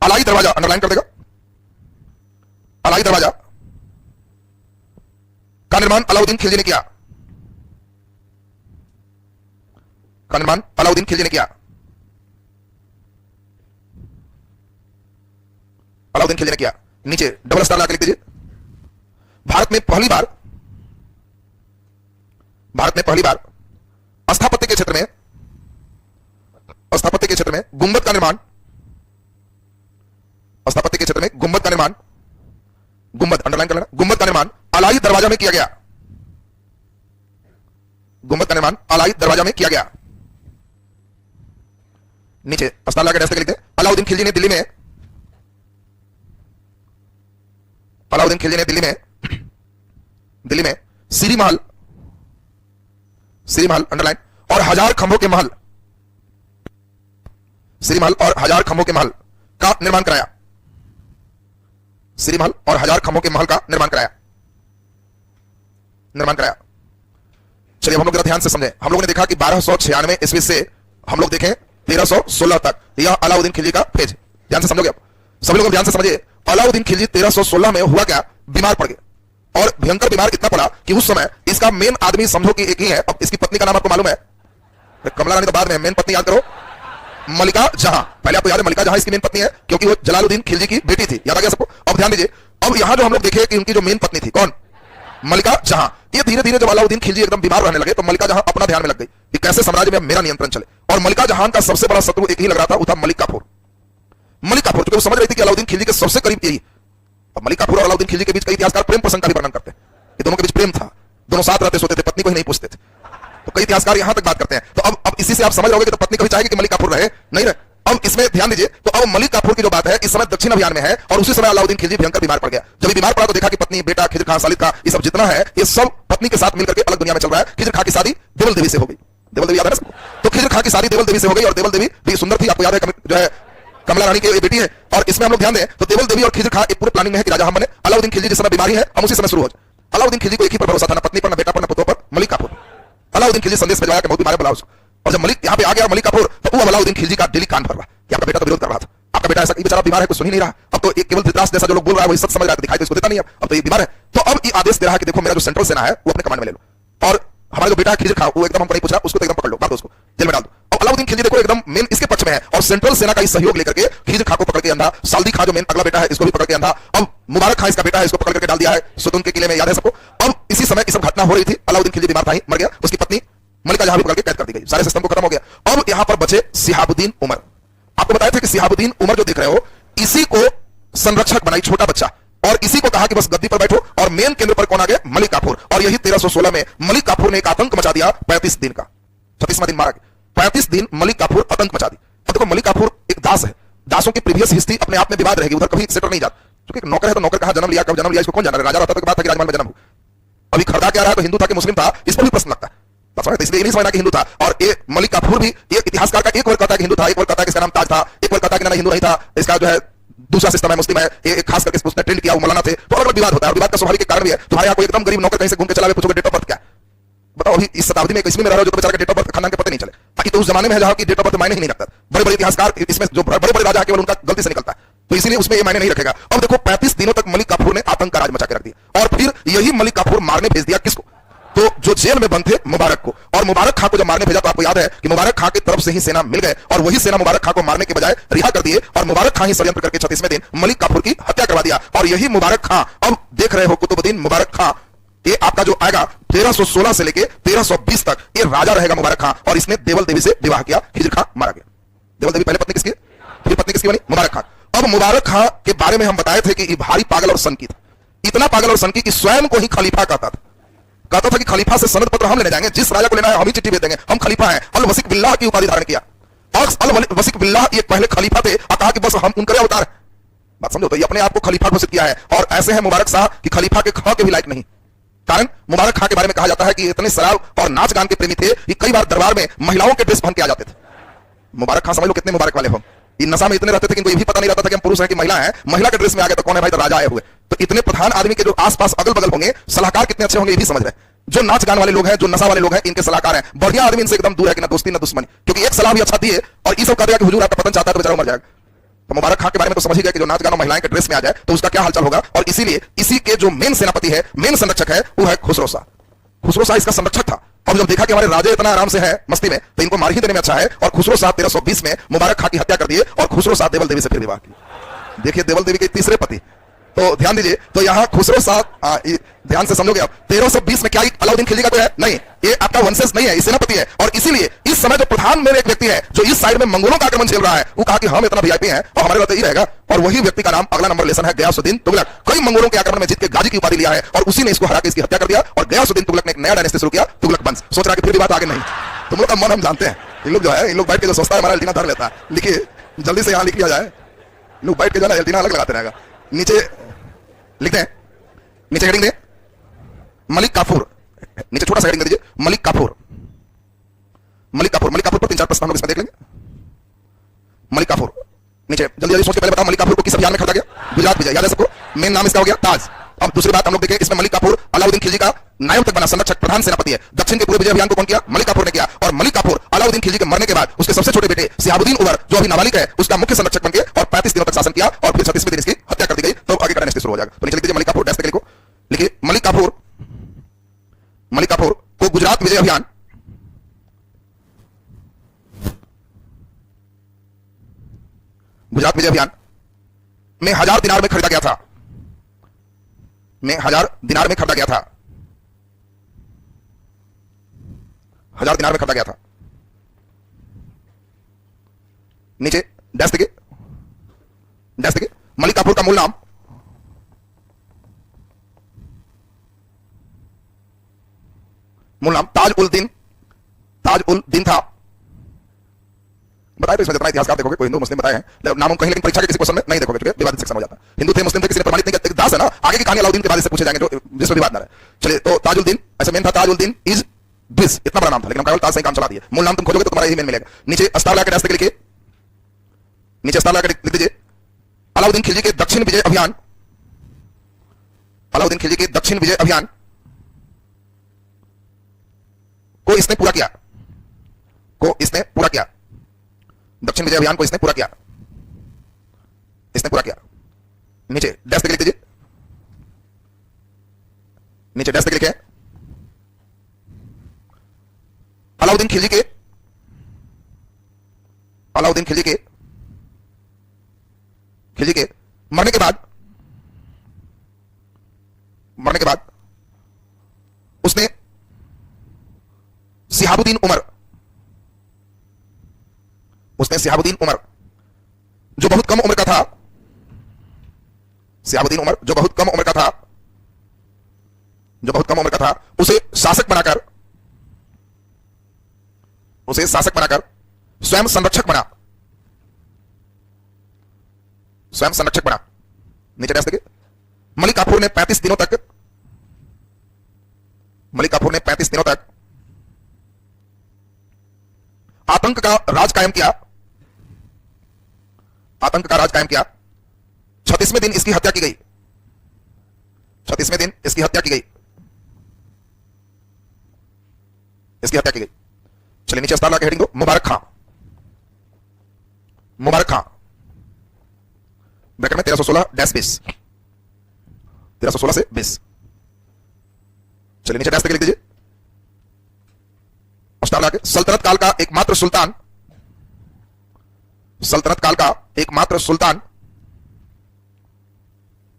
अलाई दरवाजा, अंडरलाइन कर देगा, अलाई दरवाजा का निर्माण अलाउद्दीन खिलजी ने किया, अलाउद्दीन खिलजी ने किया। नीचे डबल स्टार लाकर लिख दीजिए, भारत में पहली बार स्थापत्य के क्षेत्र में गुंबद का निर्माण, गुंबद अंडरलाइन कर लेना, गुंबद का निर्माण अलाई दरवाजा में किया गया, नीचे अस्ताला के रास्ते के लिखते हैं, अलाउद्दीन खिलजी ने दिल्ली में सीरी महल अंडरलाइन और 1000 खंभों के महल का निर्माण कराया, चलिए हम लोग ध्यान से समझें। हम लोगों ने देखा कि 1296 ईस्वी से हम लोग देखें 1316 तक यह अलाउद्दीन खिलजी का फेज। ध्यान से समझोगे, सभी लोग ध्यान से समझिए। अलाउद्दीन खिलजी 1316 में हुआ क्या, बीमार पड़ गए, और भयंकर बीमार इतना पड़ा कि उस समय इसका मेन आदमी समझो कि एक ही है। अब इसकी पत्नी का नाम आपको मालूम है, कमला रानी तो बाद में, मेन पत्नी याद करो, मलिका जहां। पहले आपको याद है मलिका जहां इसकी मेन पत्नी है, क्योंकि वो जलालुद्दीन खिलजी की बेटी थी, याद आ गया सबको। अब ध्यान दीजिए, अब यहां जो हम लोग देखे कि उनकी जो मेन पत्नी थी कौन, मलिका जहां, ये धीरे धीरे जब अलाउद्दीन खिलजी एकदम बीमार रहने लगे तो मलिका जहां अपना ध्यान में लग गई कि कैसे साम्राज्य में मेरा नियंत्रण चले। और मलिका जहां का सबसे बड़ा शत्रु एक ही लग रहा था, वो था मलिक काफूर, क्योंकि वो समझ रही थी कि अलाउद्दीन खिलजी के सबसे करीब यही। अब मलिक काफूर और अलाउद्दीन खिलजी के बीच कई इतिहासकार प्रेम प्रसंग का भी वर्णन करते हैं कि दोनों के बीच प्रेम था, दोनों साथ रहते सोते थे, पत्नी को ही नहीं पूछते थे। तो कई इतिहासकार यहां तक बात करते हैं। तो अब इसी से आप समझ रहोगे कि तो पत्नी कभी चाहेगी कि मलिक काफूर रहे, नहीं रहे। अब इसमें ध्यान दीजिए, तो अब मलिक काफूर की जो बात है इस समय दक्षिण अभियान में है, और उसी समय अलाउद्दीन खिलजी भयंकर बीमार पड़ गया। जब ये बीमार पड़ा तो देखा कि पत्नी, बेटा, खिजर खां, सालिद खां, ये सब जितना है ये सब पत्नी के साथ मिलकर के अलग दुनिया में चल रहा है। खिजर खां की शादी देवल देवी से हो गई, देवल देवी याद है ना? तो खिजर खां की शादी देवल देवी से हो गई, और देवल देवी भी सुंदर थी, आपको याद है, जो है कमला रानी की बेटी है। और इसमें हम लोग ध्यान दें तो देवल देवी और खिजर खां एक पूरे प्लानिंग में है कि राजा हम बने। अलाउद्दीन खिलजी जिस समय बीमारी है, हम उसी समय शुरू हो जाए। अलाउद्दीन खिलजी को एक ही पर भरोसा था, ना पत्नी पर, ना बेटा पर, ना पुत्रों पर, मलिक काफूर। अलाउद्दीन खिलजी संदेश भिजवाया कि बहुत बीमार बुलाओ उसको। और जब मलिक यहाँ पे आ गया मलिक काफूर, तो वो अलाउद्दीन खिलजी का दिली कान भर रहा कि आपका बेटा तो विरोध कर रहा था, आपका बेटा ऐसा बेचारा बीमार है, कुछ सुन ही नहीं रहा। अब तो एक केवल धृतराष्ट्र जैसा जो लोग बोल रहा है वही सच समझ रहा है, दिखाई तो इसको देता नहीं है, अब तो ये बीमार है। तो अब ये आदेश दे रहा है कि देखो मेरा जो सेंट्रल सेना है वो अपने कमांड में ले लो, और हमारा जो बेटा है खिजर खां, वो एकदम हमको नहीं पूछ रहा, उसको तो एकदम पकड़ लो, मार दो उसको, जेल में डाल दो। और अलाउद्दीन खिलजी देखो एकदम मेन इसके पक्ष में है, और सेंट्रल सेना का ही सहयोग लेकर के खिजर खां को पकड़ के अंधा, साल्दी खां जो मेन अगला बेटा है इसको भी पकड़ के अंधा, अब मुबारक खां इसका बेटा है, इसको पकड़ करके डाल दिया है सुतुन के किले में, याद है सबको। अब इसी समय ये सब घटना हो रही थी, अलाउद्दीन खिलजी बीमार था ही, मर गया, उसकी पत्नी मलिका जहां भी पकड़ के कैद कर दी गई, सारे सिस्टम को खत्म हो गया। अब यहां पर बचे सिहाबुद्दीन उमर। आपको बताया था कि सिहाबुद्दीन उमर जो देख रहे हो, इसी को संरक्षक बनाई, छोटा बच्चा, और इसी को कहा कि बस गद्दी पर बैठो। और मेन केंद्र पर कौन आ गया, मलिक काफूर। और यही 1316 में मलिक काफूर ने एक आतंक मचा दिया, 35 दिन का, 36वां दिन मारा गया, 35 दिन मलिक काफूर आतंक मचा दी। अब देखो मलिक काफूर एक दास है, दासों की प्रीवियस हिस्ट्री अपने आप में विवाद रहेगी, उधर कभी सेटर नहीं जाता, क्योंकि नौकर है तो नौकर कहां जन्म लिया, कब जन्म लिया, इसको कौन जाना, राजा रहता तो बात था कि राजमहल में जन्म हुआ। अभी खरदा क्या रहा, तो हिंदू था कि मुस्लिम था, इस पर भी प्रश्न लगता है। इसलिए नहीं समझना कि हिंदू था। और ये मलिक काफूर भी, ये इतिहासकार का एक वर्ग कहता है कि हिंदू था, एक वर्ग कहता है कि इसका नाम ताज था, एक वर्ग कहता है कि ना हिंदू नहीं था, इसका जो है दूसरा सिस्टम है, मुस्लिम है, ये खास करके उसने ट्रेंड किया, वो मौलाना थे। तो अलग विवाद होता है, और विवाद का स्वाभाविक कारण भी है। तुम्हारे यहाँ कोई एकदम गरीब नौकर कहीं से घूम के चला गया, पूछोगे डेट ऑफ बर्थ क्या, बताओ अभी इस शताब्दी में इसमें रह रहे हो जो तो बेचारा डेट ऑफ बर्थ खानदान के पता नहीं चले। ताकि तो उस जमाने में है जहां की डेट ऑफ बर्थ मायने ही नहीं रखता। बड़े बड़े इतिहासकार इसमें जो बड़े बड़े राजा केवल उनका गलती से निकलता है, तो इसीलिए उसमें ये मायने नहीं रखेगा। अब देखो 35 दिनों तक मलिक काफूर ने आतंक का राज मचा के रख दिया, और फिर यही मलिक काफूर मारने भेज दिया किसको, तो जो जेल में बंद थे मुबारक को। और मुबारक खां को जब मारने भेजा तो आपको याद है कि मुबारक खां की तरफ से ही सेना मिल गए, और वही सेना मुबारक खां को मारने के बजाय रिहा कर दिए, और मुबारक खां ही षड्यंत्र करके 36वें दिन मलिक काफूर की हत्या करवा दिया। और यही मुबारक खां, अब देख रहे हो कुतुबुद्दीन मुबारक खां, ये आपका जो आएगा 1316 से लेके 1320 तक ये राजा रहेगा मुबारक खां। और इसने देवल देवी से विवाह किया, खिजर खां मारा गया। देवल देवी पहले पत्नी किसकी, फिर पत्नी किसकी बनी, मुबारक खां। अब मुबारक खां के बारे में हम बताए थे कि ये भारी पागल और सनकी था, इतना पागल और सनकी कि स्वयं को ही खलीफा कहता था कि खलीफा से सनद पत्र हम लेने जाएंगे, जिस राजा को लेना है हम ही चिट्ठी भेज देंगे, हम खलीफा हैं। अल वसीक बिल्लाह की उपाधि धारण किया, और अल वसीक बिल्लाह ये पहले खलीफा थे, और कहा कि बस हम उनके अवतार, बात समझो। तो ये अपने आप को खलीफा घोषित किया है और ऐसे हैं मुबारक शाह कि खलीफा के ख के भी लायक नहीं। कारण मुबारक खां के बारे में कहा जाता है कि इतने शराब और नाच गान के प्रेमी थे कि कई बार दरबार में महिलाओं के ड्रेस पहन के आ जाते थे। मुबारक खां समझ लो कितने मुबारक वाले हो। इन नशा में इतने रहते थे कि इनको ये भी पता नहीं रहता था कि हम पुरुष हैं कि महिला हैं। महिला के ड्रेस में आ गए तो कौन है भाई, तो राजा आए हुए। तो इतने प्रधान आदमी के जो आसपास अगल बगल होंगे, सलाहकार कितने अच्छे होंगे ये भी समझ रहे। जो नाच गान वाले लोग हैं, जो नशा वाले लोग हैं, इनके सलाहकार हैं। बढ़िया आदमी इनसे एकदम दूर है कि ना दोस्ती ना दुश्मनी, क्योंकि एक सलाह भी अच्छा दिए और ये सब कर दिया कि हुजूर आपका पतन चाहता है तो बेचारा मर जाएगा। तो मुबारक खां के बारे में तो समझ ही गया कि जो नाच गाना महिलाएं के ड्रेस में आ जाए तो उसका क्या हालचाल होगा। और इसीलिए इसी के जो मेन सेनापति है, मेन संरक्षक है, वो है खुसरो शाह। खुसरो शाह इसका संरक्षक था। और जब देखा कि हमारे राजे इतना आराम से है मस्ती में, तो इनको मार ही देने में अच्छा है। और खुसरो शाह 1320 में मुबारक खां की हत्या कर दिए और खुसरो शाह देवल देवी से फिर विवाह किया। देखिए देवल देवी के तीसरे पति। तो ध्यान दीजिए, तो यहाँ खुसरो शाह, ध्यान से समझोगे आप, 1320 में क्या अलाउद्दीन खिलजी का कोई है? नहीं, ये आपका वंशज नहीं है, ये सेनापति है। और इसीलिए इस समय जो प्रधान मेरे एक व्यक्ति है जो इस साइड में मंगोलों का आक्रमण झेल रहा है, वो कहा कि हम इतना वीआईपी हैं और हमारे रहते ही रहेगा। और वही व्यक्ति का नाम अगला नंबर लेसन है गयासुद्दीन तुगलक। कई मंगोलों के आक्रमण में जीत के गाजी की उपाधि लिया है और उसी ने इसको हरा के इसकी हत्या कर दिया। और गयासुद्दीन तुगलक ने एक नया डायनेस्टी शुरू किया, तुगलक वंश। सोच रहा कि फिर भी बात आगे नहीं। तुम लोग का मन हम जानते हैं। इन लोग जो है, इन लोग बैठ के जो सोचता है हमारा एल्टीना धर लेता है। लिखिए जल्दी से यहाँ लिख लिया जाए। लोग बैठ के जो है एल्टीना अलग लगाते रहेगा। नीचे लिखते हैं, नीचे हेडिंग दे मलिक काफूर, नीचे छोटा सा हेडिंग दे दीजिए मलिक काफूर। मलिक काफूर, मलिक काफूर पर 3-4 प्रश्न हम लोग इसमें देख लेंगे। मलिक काफूर, नीचे जल्दी जल्दी सोच के पहले बताओ मलिक काफूर को किस अभियान में खरीदा गया? गुजरात विजय, याद है सबको? मेन नाम इसका हो गया ताज। अब दूसरी बात हम लोग देखें, इसमें मलिक काफूर अलाउद्दीन खिलजी का नायक तक बना, संरक्षक प्रधान सेनापति है। दक्षिण के पूरे विजय अभियान को कौन किया? मलिक काफूर ने किया। और मलिक काफूर अलाउद्दीन खिलजी के मरने के बाद उसके सबसे छोटे बेटे सिहाबुद्दीन उमर, जो अभी नाबालिग है, उसका मुख्य संरक्षक बन गए और 35 दिनों तक शासन किया और फिर 36वें दिन इसकी हत्या कर दी गई। तो आगे का डायनेस्टी शुरू हो जाएगा। तो नीचे लिख दीजिए मलिक काफूर, डैश लिखो, लिखिए मलिक काफूर, मलिक काफूर को गुजरात विजय अभियान, गुजरात विजय अभियान में 1000 दिनार में खरीदा गया था, में 1000 दिनार में खरीदा गया था, 1000 दिनार में खरीदा गया था। नीचे डैश देखिए, डैश देखिए, मलिक काफूर का मूल नाम, मूल नाम ताज उल दीन, ताज उल दीन था। बताए तो इसमें जितना इतिहास आप देखोगे, कोई हिंदू मुस्लिम बताए हैं नाम कहीं, लेकिन परीक्षा के किसी क्वेश्चन में नहीं देखोगे, क्योंकि विवादित सेक्शन हो जाता है। हिंदू थे, मुस्लिम थे, किसी ने प्रमाणित नहीं किया, दास है ना, आगे की कहानी अलाउद्दीन के बाद से पूछे जाएंगे जो जिसमें विवाद ना रहे। चलिए, तो ताजुल दीन ऐसा मेन था, ताजुल दीन इज दिस, इतना बड़ा नाम था, लेकिन हम केवल ताज से ही काम चला दिए। मूल नाम तुम खोजोगे तो तुम्हारा यही मेन मिलेगा। नीचे अस्तार लाके रास्ते के लिखिए, नीचे अस्तार लाके लिख दीजिए अलाउद्दीन खिलजी के दक्षिण विजय अभियान, अलाउद्दीन खिलजी के दक्षिण विजय अभियान को इसने पूरा किया, को इसने पूरा किया, दक्षिण विजय अभियान को इसने पूरा किया, इसने पूरा किया। नीचे डैश लिख दीजिए, नीचे डैश लिखे अलाउद्दीन खिलजी के, अलाउद्दीन खिलजी के, खिलजी के मरने के बाद, मरने के बाद उसने सिहाबुद्दीन उमर, उसने सिहाबुद्दीन उमर जो बहुत कम उम्र का था, सिहाबुद्दीन उमर जो बहुत कम उम्र का था, जो बहुत कम उम्र का था, उसे शासक बनाकर, उसे शासक बनाकर स्वयं संरक्षक बना, स्वयं संरक्षक बना। नीचे देखिए मलिक काफूर ने 35 दिनों तक, मलिक काफूर ने 35 दिनों तक आतंक का राज कायम किया, आतंक का राज कायम किया। 36वें दिन इसकी हत्या की गई, 36वें दिन इसकी हत्या की गई, इसकी हत्या की गई। चलिए नीचे अस्तार लाके हेडिंग दो मुबारक खां, मुबारक खां ब्रैकेट में 1316-20, 1316 से 20। चलिए नीचे डैश लिख दीजिए अस्तार लाके सल्तनत काल का एकमात्र सुल्तान, सल्तनत काल का एकमात्र सुल्तान,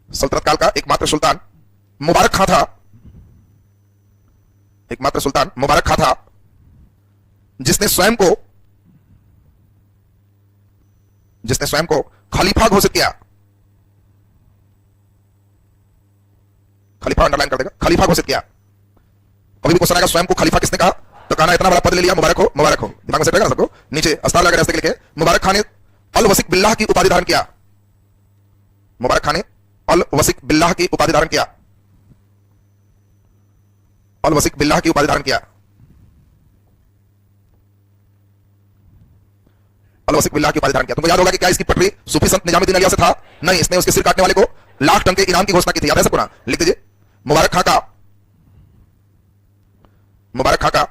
सल्तनत काल का एकमात्र सुल्तान मुबारक खां था, एकमात्र सुल्तान मुबारक खां था, जिसने स्वयं को, जिसने स्वयं को खलीफा घोषित किया, खलीफा अंडरलाइन कर देगा, खलीफा घोषित किया। कभी भी क्वेश्चन आएगा स्वयं को खलीफा किसने कहा, तो कहना इतना बड़ा पद ले लिया, मुबारक हो, मुबारक हो, दिमाग में सेट रहेगा सबको। नीचे अस्तार लगा रास्ते के लिखे मुबारक खां ने अल वसीक बिल्लाह की उपाधि धारण किया, मुबारक खां ने अल वसिक बिल्लाह की उपाधि धारण किया? अल वसिक बिल्लाह की उपाधि धारण किया। अल वसिक बिल्लाह की उपाधि धारण किया। तुमको याद होगा कि क्या इसकी पटरी सूफी संत निजामुद्दीन औलिया से था? नहीं, इसने उसके सिर काटने वाले को लाख टन के इनाम की घोषणा की थी। याद है सबको ना? लिख दीजिए। मुबारक खां का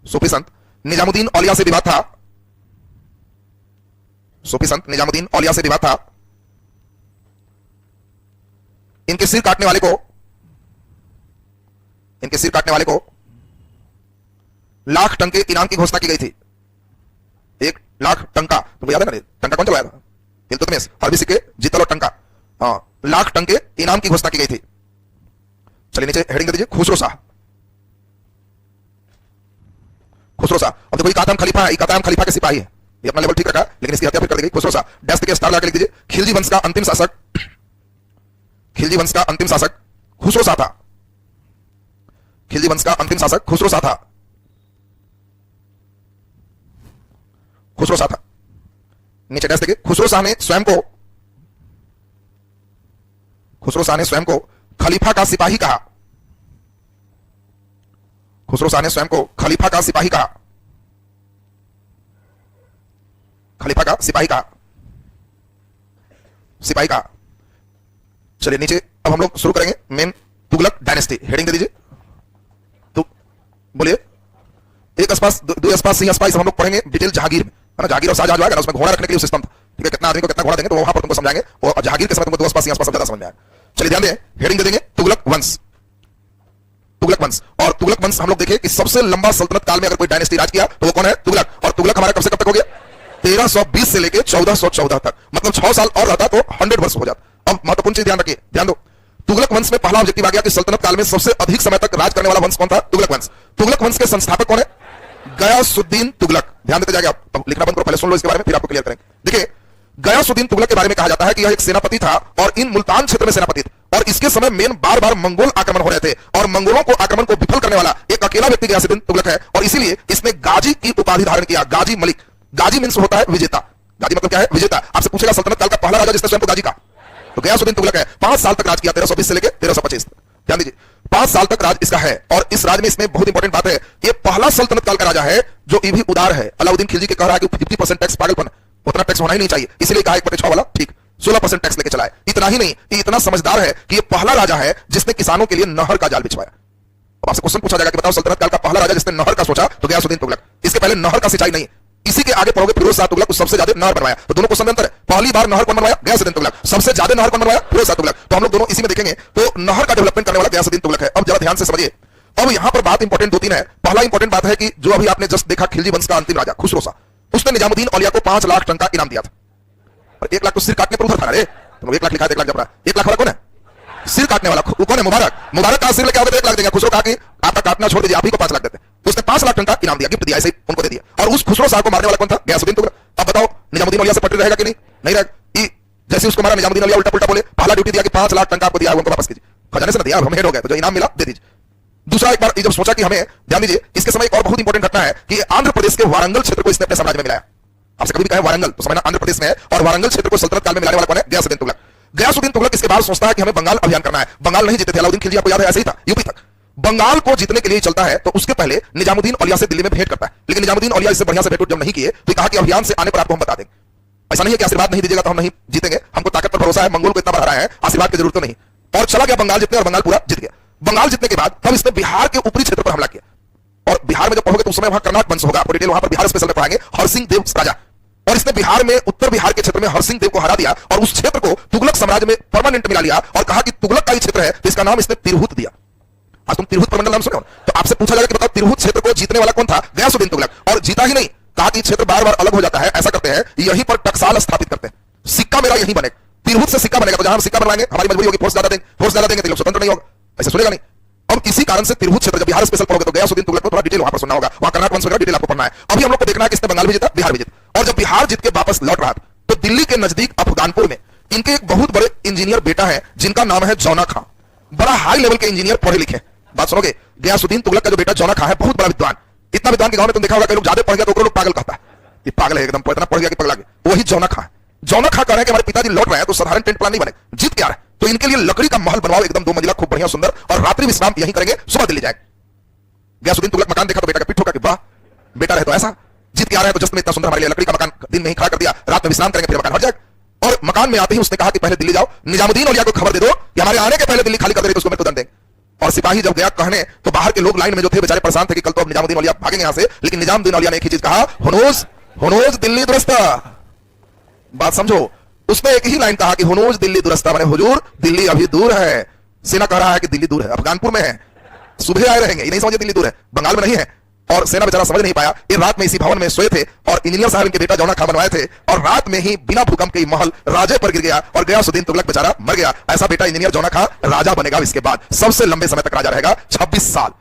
सूफी संत निजामुद्दीन औलिया से विवाद था। सूफी संत निजामुद्दीन औलिया से विवाद था। इनके सिर काटने वाले को लाख टन के इनाम की घोषणा की गई थी। 1 लाख टंका, तुमको याद है ना? टंका कौन चलाया था? इल्तुतमिश, अरबी सिक्के, जीतल और टंका। हाँ, लाख टन के इनाम की घोषणा की गई थी। चलिए नीचे हेडिंग दे दीजिए, खुसरो शाह। अब देखो, इकातम खलीफा है, इकातम खलीफा के सिपाही है। ये अपना लेवल ठीक रखा, लेकिन इसकी हत्या फिर कर दी गई। खुसरो शाह डैश के स्टार लगा के लिख दीजिए। खिलजी वंश का अंतिम शासक खुसरो शाह था। खिलजी वंश का अंतिम शासक खुसरो शाह था। नीचे डैश देखिए। खुसरो शाह ने स्वयं को खलीफा का सिपाही कहा। खुसरो शाह ने स्वयं को खलीफा का सिपाही कहा। चलिए नीचे अब हम लोग शुरू करेंगे मेन तुगलक डायनेस्टी। हेडिंग दे दीजिए। तो बोलिए, एक स्पास, दो स्पास, सी स्पास हम लोग पढ़ेंगे डिटेल जहांगीर में, है ना? जहांगीर और शाहजहां जो है ना, उसमें घोड़ा रखने के लिए सिस्टम था। ठीक है, कितना आदमी को कितना घोड़ा देंगे तो वहां पर तुमको समझाएंगे। और जहांगीर के समय तुमको 2 स्पास, 3 स्पास ज्यादा समझ में आएगा। चलिए ध्यान दें, हेडिंग दे देंगे तुगलक वंश। और तुगलक वंश हम लोग देखें कि सबसे लंबा सल्तनत काल में अगर कोई डायनेस्टी राज किया तो वो कौन है? तुगलक। और तुगलक हमारा कब से कब तक हो गया? 1320 से लेकर 1414 तक, मतलब 6 साल और रहता तो 100 वर्ष हो जाता। अब महत्वपूर्ण चीज ध्यान रखिए, ध्यान दो। तुगलक वंश में पहला ऑब्जेक्टिव आ गया कि सल्तनत काल में सबसे अधिक समय तक राज करने वाला वंश कौन था? तुगलक वंश। तुगलक वंश के संस्थापक कौन है? गयासुद्दीन तुगलक। ध्यान देते जाइए आप, तो लिखना बंद करो, पहले सुन लो इसके बारे में, फिर आपको क्लियर करेंगे। देखिए, गयासुद्दीन तुगलक के बारे में कहा जाता है कि यह एक सेनापति था और इन मुल्तान क्षेत्र में सेनापति था। और इसके समय मेन बार बार मंगोल आक्रमण हो रहे थे और मंगोलों को आक्रमण को विफल करने वाला एक अकेला व्यक्ति गयासुद्दीन तुगलक है। और इसीलिए इसने गाजी की उपाधि धारण किया। गाजी मलिक। गाजी मीन्स होता है विजेता। गाजी मतलब क्या है? विजेता। आपसे पूछेगा सल्तनत काल का पहला राजा जिसने स्वयं को गाजी कहा, तो गयासुद्दीन तुगलक है। 5 साल तक राज किया, 1320 से लेकर 1325। ध्यान दीजिए, 5 साल तक राज इसका है। और इस राज में इसमें बहुत इंपॉर्टेंट बात है, ये पहला सल्तनत काल का राजा है जो ये भी उदार है। अलाउद्दीन खिलजी के कह रहा है कि 50% टैक्स पागलपन, उतना टैक्स होना ही नहीं चाहिए, इसलिए कहा 1/6 वाला ठीक, 16% टैक्स लेके चलाए। इतना ही नहीं, ये इतना समझदार है कि ये पहला राजा है जिसने किसानों के लिए नहर का जाल बिछवाया। अब आपसे क्वेश्चन पूछा जाएगा कि बताओ सल्तनत काल का पहला राजा जिसने नहर का सोचा, तो गयासुद्दीन तुगलक। इसके पहले नहर का सिंचाई नहीं। इसी के आगे पढ़ोगे फिरोज शाह तुगलक, सबसे ज्यादा नहर बनवाया। तो दोनों क्वेश्चन में अंतर है। पहली बार नहर कौन बनवाया? गयासुद्दीन तुगलक। सबसे ज्यादा नहर कौन बनवाया? फिरोज शाह तुगलक। तो हम लोग दोनों इसी में देखेंगे। तो नहर का डेवलपमेंट करने वाला गयासुद्दीन तुगलक है। अब जरा ध्यान से समझिए। अब यहां पर बात इंपॉर्टेंट 2-3 है। पहला इंपॉर्टेंट बात है कि जो अभी आपने जस्ट देखा, खिलजी वंश का अंतिम राजा खुसरो शाह, उसने निजामुद्दीन औलिया को 5 लाख टन का इनाम दिया था। और 1 लाख तो सिर काटने पर उधर था। अरे तुम 1 लाख लिखा है, 1 लाख जब रहा। 1 लाख वाला कौन है? सिर काटने वाला। वो कौन है? मुबारक का सिर लेके आओगे तो 1 लाख देंगे। खुसरो कहा कि आपका काटना छोड़ दीजिए, आप ही को 5 लाख देते। तो उसने 5 लाख टन का इनाम दिया, गिफ्ट दिया, ऐसे उनको दे दिया। और उस खुसरो शाह को मारने वाला कौन था? गयासुद्दीन तुगलक। अब बताओ निजामुद्दीन औलिया से पटरी रहेगा कि नहीं? नहीं रहेगा। जैसे उसको मारा, निजामुद्दीन औलिया उल्टा पुल्टा बोले, पहला ड्यूटी दिया कि 5 लाख टन का आपको दिया, उनको वापस कीजिए। खजाने से ना दिया, हम हेड हो गए, तो जो इनाम मिला दे दीजिए। दूसरा, एक बार जब सोचा कि हमें, ध्यान दीजिए, इसके समय एक और बहुत इंपॉर्टेंट घटना है कि आंध्र प्रदेश के वारंगल क्षेत्र को इसने अपने साम्राज्य में मिलाया। आपसे कभी भी कहे वारंगल तो समझना आंध्र प्रदेश में है। और वारंगल क्षेत्र को सल्तनत काल में मिलाने वाला कौन है? गयासुद्दीन तुगलक। गयासुद्दीन तुगलक इसके बाद सोचता है कि हमें बंगाल अभियान करना है। बंगाल नहीं जीते थे अलाउद्दीन खिलजी, आपको याद है, ऐसे ही था यूपी तक। बंगाल को जीतने के लिए चलता है तो उसके पहले निजामुद्दीन औलिया से दिल्ली में भेंट करता है। लेकिन निजामुद्दीन औलिया इससे बढ़िया से भेंट जब नहीं किए तो कहा कि अभियान से आने पर आपको हम बता देंगे। ऐसा नहीं है कि आशीर्वाद नहीं दीजिएगा तो हम नहीं जीतेंगे, हमको ताकत पर भरोसा है, मंगोल को इतना बढ़ा रहा है, आशीर्वाद की जरूरत तो नहीं। और चला गया बंगाल जीतने, और बंगाल पूरा जीत गया। बंगाल जीतने के बाद तब इसने बिहार के ऊपरी क्षेत्र पर हमला किया। और बिहार में जब पढ़ोगे तो उस समय वहां कर्नाटक वंश होगा, आपको डिटेल वहां पर बिहार स्पेशल में पढ़ाएंगे, हरसिंह देव राजा। और इसने बिहार में, उत्तर बिहार के क्षेत्र में हरसिंह देव को हरा दिया और उस क्षेत्र को तुगलक साम्राज्य में परमानेंट मिला लिया और कहा कि तुगलक का ही क्षेत्र है, तो इसका नाम इसने तिरहुत दिया। आज तुम तिरहुत प्रमंडल नाम सुने हो, तो आपसे पूछा जाएगा कि बताओ तिरहुत क्षेत्र को जीतने वाला कौन था? गयासुद्दीन तुगलक। और जीता ही नहीं, कहा कि क्षेत्र बार बार अलग हो जाता है, ऐसा करते हैं यहीं पर टकसाल स्थापित करते हैं, सिक्का मेरा यहीं बनेगा, तिरहुत से सिक्का बनेगा, तो जहां हम सिक्का बनवाएंगे हमारी मजबूरी होगी, फोर्स ज्यादा देंगे तो लोग स्वतंत्र नहीं होगा, ऐसे सुनेगा नहीं। अब इसी कारण से तिरहुत क्षेत्र, जब बिहार स्पेशल पढ़ोगे तो गयासुद्दीन तुगलक को थोड़ा डिटेल वहां पर सुनना होगा, वहां कर्नाटक वंश वगैरह डिटेल आपको पढ़ना है। अभी हम लोग को देखना है किसने बंगाल भी जीता, बिहार भी जीता। और जब बिहार जीत के वापस लौट रहा था तो दिल्ली के नजदीक अफगानपुर में इनके एक बहुत बड़े इंजीनियर बेटा है जिनका नाम है जौना खां। बड़ा हाई लेवल के इंजीनियर, पढ़े लिखे। बात सुनोगे, गयासुद्दीन तुगलक का जो बेटा जौना खां है बहुत बड़ा विद्वान, इतना विद्वान के गांव में तुम देखा होगा कि लोग ज्यादा पढ़ गया तो लोग पागल कहता है, ये पागल है एकदम, इतना पढ़ गया कि पगला गया, वही जौना खां है। जौनक खां कह रहे हैं कि हमारे पिताजी लौट रहे हैं तो साधारण टेंट प्लान नहीं बने, जीत के आ रहे हैं, तो इनके लिए लकड़ी का महल बनवाओ एकदम 2 मंजिला खूब बढ़िया सुंदर, और रात्रि विश्राम यहीं करेंगे, सुबह दिल्ली जाएंगे। गयासुद्दीन तुगलक मकान देखा तो बेटा का पिट ठोका कि वाह बेटा रहे तो ऐसा, जीत के आ रहे हैं तो जस्ट में इतना सुंदर हमारे लिए लकड़ी का मकान दिन में ही खड़ा कर दिया, रात में विश्राम करेंगे फिर मकान हट जाएगा। और मकान में आते ही उसने कहा कि पहले दिल्ली जाओ, निजामुद्दीन औलिया को खबर दे दो कि हमारे आने के पहले दिल्ली खाली कर दे तो उसको मृत्युदंड देंगे। और सिपाही जब गया कहने तो बाहर के लोग लाइन में जो थे बेचारे परेशान थे कि कल तो अब निजामुद्दीन औलिया भागेंगे यहां से, लेकिन निजामुद्दीन औलिया ने एक ही चीज कहा, हुनूज हुनूज दिल्ली दुरस्ता। बात समझो, उसने एक ही लाइन कहा कि हुनूज दिल्ली दुरस्ता, माने हुजूर दिल्ली अभी दूर है। सेना कह रहा है कि दिल्ली दूर है, अफगानपुर में है, सुबह आए रहेंगे, ये नहीं समझे दिल्ली दूर है, बंगाल में नहीं है। और सेना बेचारा समझ नहीं पाया, ये रात में इसी भवन में सोए थे और इंजीनियर साहब इनके बेटा जौनक खां बनवाए थे, और रात में ही बिना भूकंप के महल राजे पर गिर गया और गयासुद्दीन तुगलक बेचारा मर गया। ऐसा बेटा इंजीनियर जौनक खां राजा बनेगा, इसके बाद सबसे लंबे समय तक राजा रहेगा, 26 साल,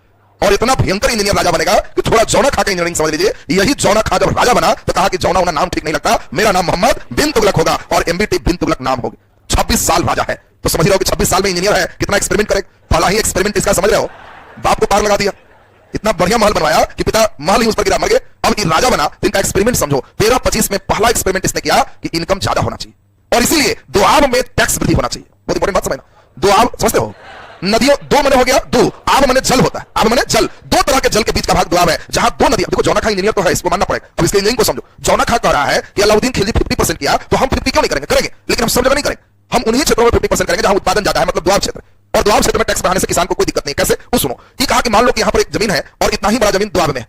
और इतना भयंकर इंजीनियर राजा बनेगा कि थोड़ा जौनक खां का इंजीनियरिंग समझ लीजिए। यही जौनक खां जब राजा बना तो कहा कि जौना उना नाम ठीक नहीं लगता, मेरा नाम मोहम्मद बिन तुगलक होगा और एमबीटी बिन तुगलक नाम होगा। 26 साल राजा है, तो समझ रहे हो कि 26 साल में इंजीनियर है, कितना एक्सपेरिमेंट करे। पहला ही एक्सपेरिमेंट इसका समझ रहे हो, बाप को पार लगा दिया, इतना बढ़िया महल बनवाया कि पिता महल ही उस पर गिरा मर गए, अब ये राजा बना। तो इनका एक्सपेरिमेंट समझो, 13-25 में पहला एक्सपेरिमेंट इसने किया कि इनकम ज्यादा होना चाहिए, और इसीलिए दुआब में टैक्स वृद्धि होना चाहिए। बहुत इंपॉर्टेंट बात समझना, दुआब समझते हो, नदियों दो मने हो गया, दो आब मने जल होता है, आब मने जल, दो तरह के जल के बीच का भाग दुआब है, जहां दो नदियां। देखो जौनक खां इंजीनियर तो है, इसको मानना पड़ेगा। अब इसके इंजीनियरिंग को समझो, जौनक खां कह रहा है कि अलाउद्दीन खिलजी 50% किया तो हम 50 क्यों नहीं करेंगे, करेंगे, लेकिन हम सब जगह नहीं करेंगे, हम उन्हीं क्षेत्रों में 50% करेंगे जहां उत्पादन ज्यादा है, मतलब दुआब क्षेत्र। और दुआब क्षेत्र में टैक्स बढ़ाने से किसान को कोई दिक्कत नहीं। कैसे, वो सुनो, ये कहा कि मान लो कि यहां पर एक जमीन है और इतना ही बड़ा जमीन दुआब में है।